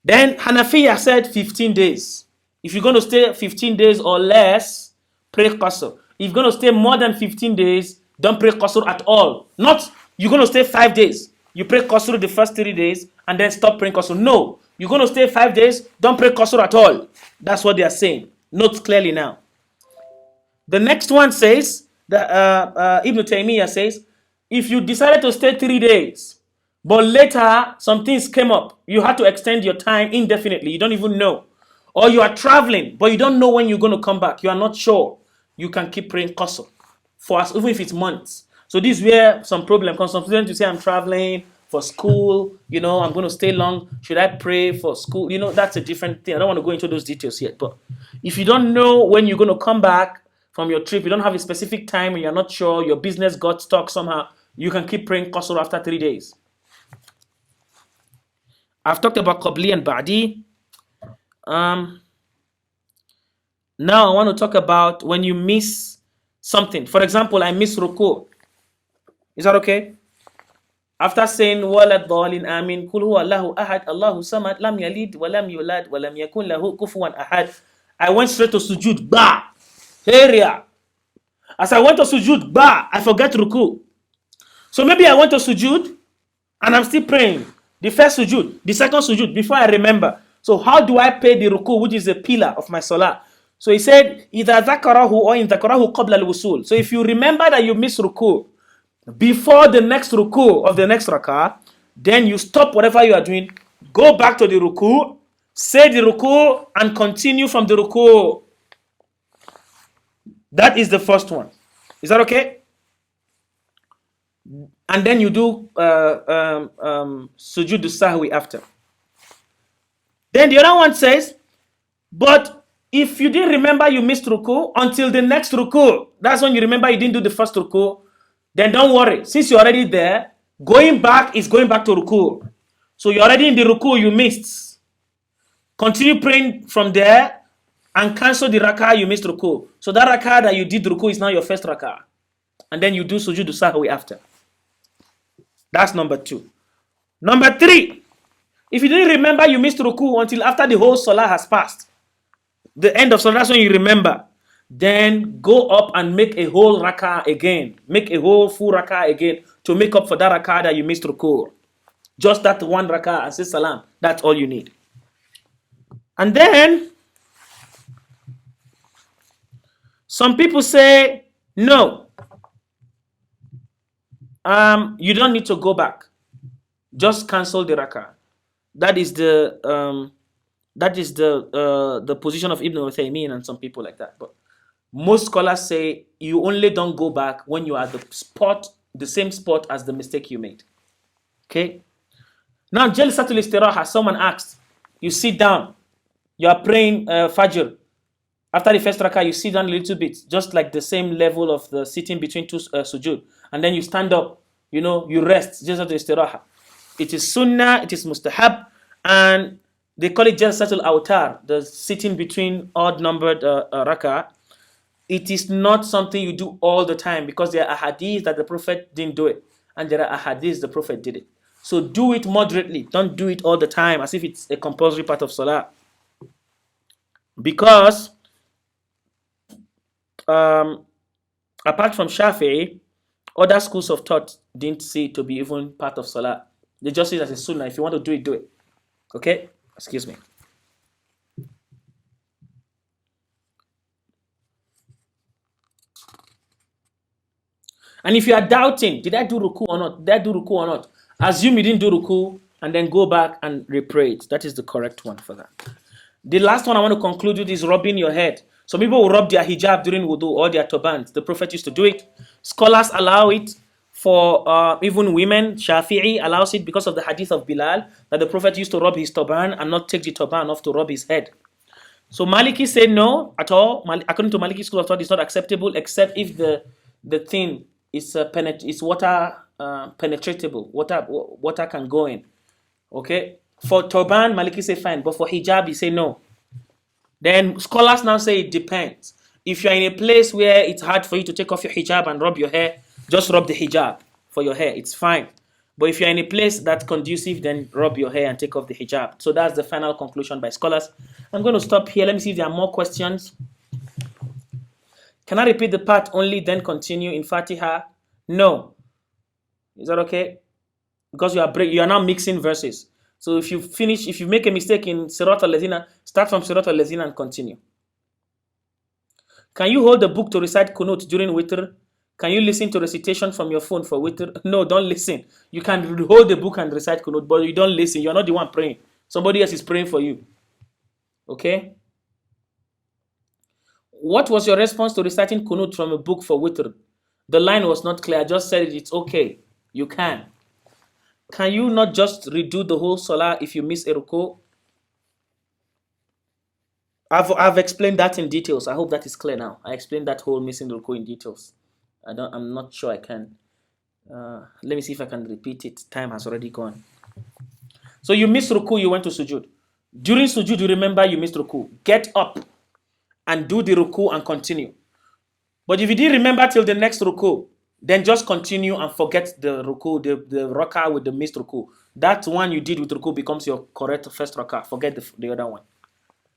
Then Hanafiyya said 15 days. If you're going to stay 15 days or less, pray qasr. If you're going to stay more than 15 days, don't pray qasr at all. Not you're going to stay 5 days. You pray qasr the first 3 days and then stop praying qasr. No, you're going to stay 5 days, don't pray qasr at all. That's what they are saying. Note clearly now. The next one says, Ibn Taymiyyah says, if you decided to stay 3 days, but later some things came up, you had to extend your time indefinitely, you don't even know. Or you are traveling, but you don't know when you're going to come back, you are not sure, you can keep praying qasr for us, even if it's months. So this is where some problem comes. Some students to say, I'm traveling for school, I'm going to stay long. Should I pray for school? That's a different thing. I don't want to go into those details yet. But if you don't know when you're going to come back from your trip, you don't have a specific time and you're not sure, your business got stuck somehow, you can keep praying qasr after 3 days. I've talked about Qabli and Ba'di. Now I want to talk about when you miss something. For example, I miss Ruku. Is that okay? After saying walad dhalin amin kul huwa Allahu ahad Allahu samad lam yalid wa lam yulad wa lam yakun lahu kufuwan ahad, I went straight to sujood. Area. As I went to sujood, I forget ruku. So maybe I went to sujood and I'm still praying. The first sujood, the second sujood, before I remember. So how do I pay the ruku, which is a pillar of my salah? So he said, إِذَا ذَكَرَهُ or إِن ذَكَرَهُ قَبْلَ الْوُصُولِ. So if you remember that you miss ruku before the next ruku of the next rak'ah, then you stop whatever you are doing, go back to the ruku, say the ruku, and continue from the ruku. That is the first one. Is that okay? And then you do sujood sahwi after. Then the other one says, but if you didn't remember you missed ruku until the next ruku, that's when you remember you didn't do the first ruku, then don't worry. Since you're already there, going back is going back to ruku. So you're already in the ruku you missed. Continue praying from there and cancel the rakah you missed ruku. So that rakah that you did ruku is now your first rakah. And then you do sujood sahwi after. That's number 2. Number 3, if you didn't remember you missed ruku until after the whole salah has passed, the end of salah, that's when you remember, then go up and make a whole rakah again. Make a whole full rakah again to make up for that rakah that you missed ruku. Just that one rakah and say salam. That's all you need. And then some people say, no, you don't need to go back. Just cancel the rakah. That is the position of Ibn Uthaymeen and some people like that. But most scholars say you only don't go back when you are at the same spot as the mistake you made. Okay. Now, Jalsatul Istiraha, someone asked, you sit down, you are praying Fajr. After the first rakah, you sit down a little bit, just like the same level of the sitting between two sujood. And then you stand up, you rest, Jalsatul Istiraha. It is sunnah, it is mustahab, and they call it Jalsatul Awtar, the sitting between odd numbered rakah. It is not something you do all the time because there are hadiths that the Prophet didn't do it, and there are hadiths the Prophet did it. So do it moderately. Don't do it all the time as if it's a compulsory part of Salah. Because apart from Shafi'i, other schools of thought didn't see it to be even part of Salah. They just see it as a sunnah. If you want to do it, do it. Okay? Excuse me. And if you are doubting, did I do ruku or not? Did I do ruku or not? Assume you didn't do ruku and then go back and repray it. That is the correct one for that. The last one I want to conclude with is rubbing your head. Some people will rub their hijab during wudu or their turbans. The Prophet used to do it. Scholars allow it for even women. Shafi'i allows it because of the hadith of Bilal that the Prophet used to rub his turban and not take the turban off to rub his head. So Maliki said no at all. According to Maliki school of thought, it's not acceptable except if the thing is water penetratable. Water can go in. Okay. For turban, Maliki say fine, but for hijab, he say no. Then scholars now say it depends. If you're in a place where it's hard for you to take off your hijab and rub your hair, just rub the hijab for your hair. It's fine. But if you're in a place that's conducive, then rub your hair and take off the hijab. So that's the final conclusion by scholars. I'm going to stop here. Let me see if there are more questions. Can I repeat the part only, then continue in Fatiha? No. Is that okay? Because you are now mixing verses. So if you make a mistake in Sirat al-Lazina, start from Sirat al-Lazina and continue. Can you hold the book to recite Kunut during Witr? Can you listen to recitation from your phone for Witr? No, don't listen. You can hold the book and recite Kunut, but you don't listen. You're not the one praying. Somebody else is praying for you. Okay? What was your response to reciting Kunut from a book for Witr? The line was not clear. I just said it's okay. You can. Can you not just redo the whole salah if you miss a ruku? I've explained that in details. I hope that is clear now. I explained that whole missing ruku in details. I'm not sure I can. Let me see if I can repeat it. Time has already gone. So you missed ruku, you went to sujood. During sujood, you remember you missed ruku. Get up and do the ruku and continue. But if you didn't remember till the next ruku, then just continue and forget the ruku, the rakah with the missed ruku. That one you did with ruku becomes your correct first rakah. Forget the other one.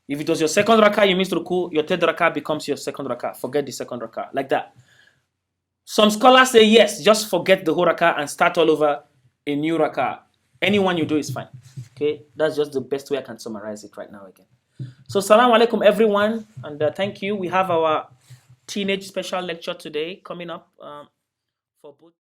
If it was your second rakah, you missed ruku, your third rakah becomes your second rakah. Forget the second rakah. Like that. Some scholars say yes, just forget the whole rakah and start all over a new rakah. Any one you do is fine. Okay, that's just the best way I can summarize it right now again. So, salam alaikum everyone, and thank you. We have our teenage special lecture today coming up for both.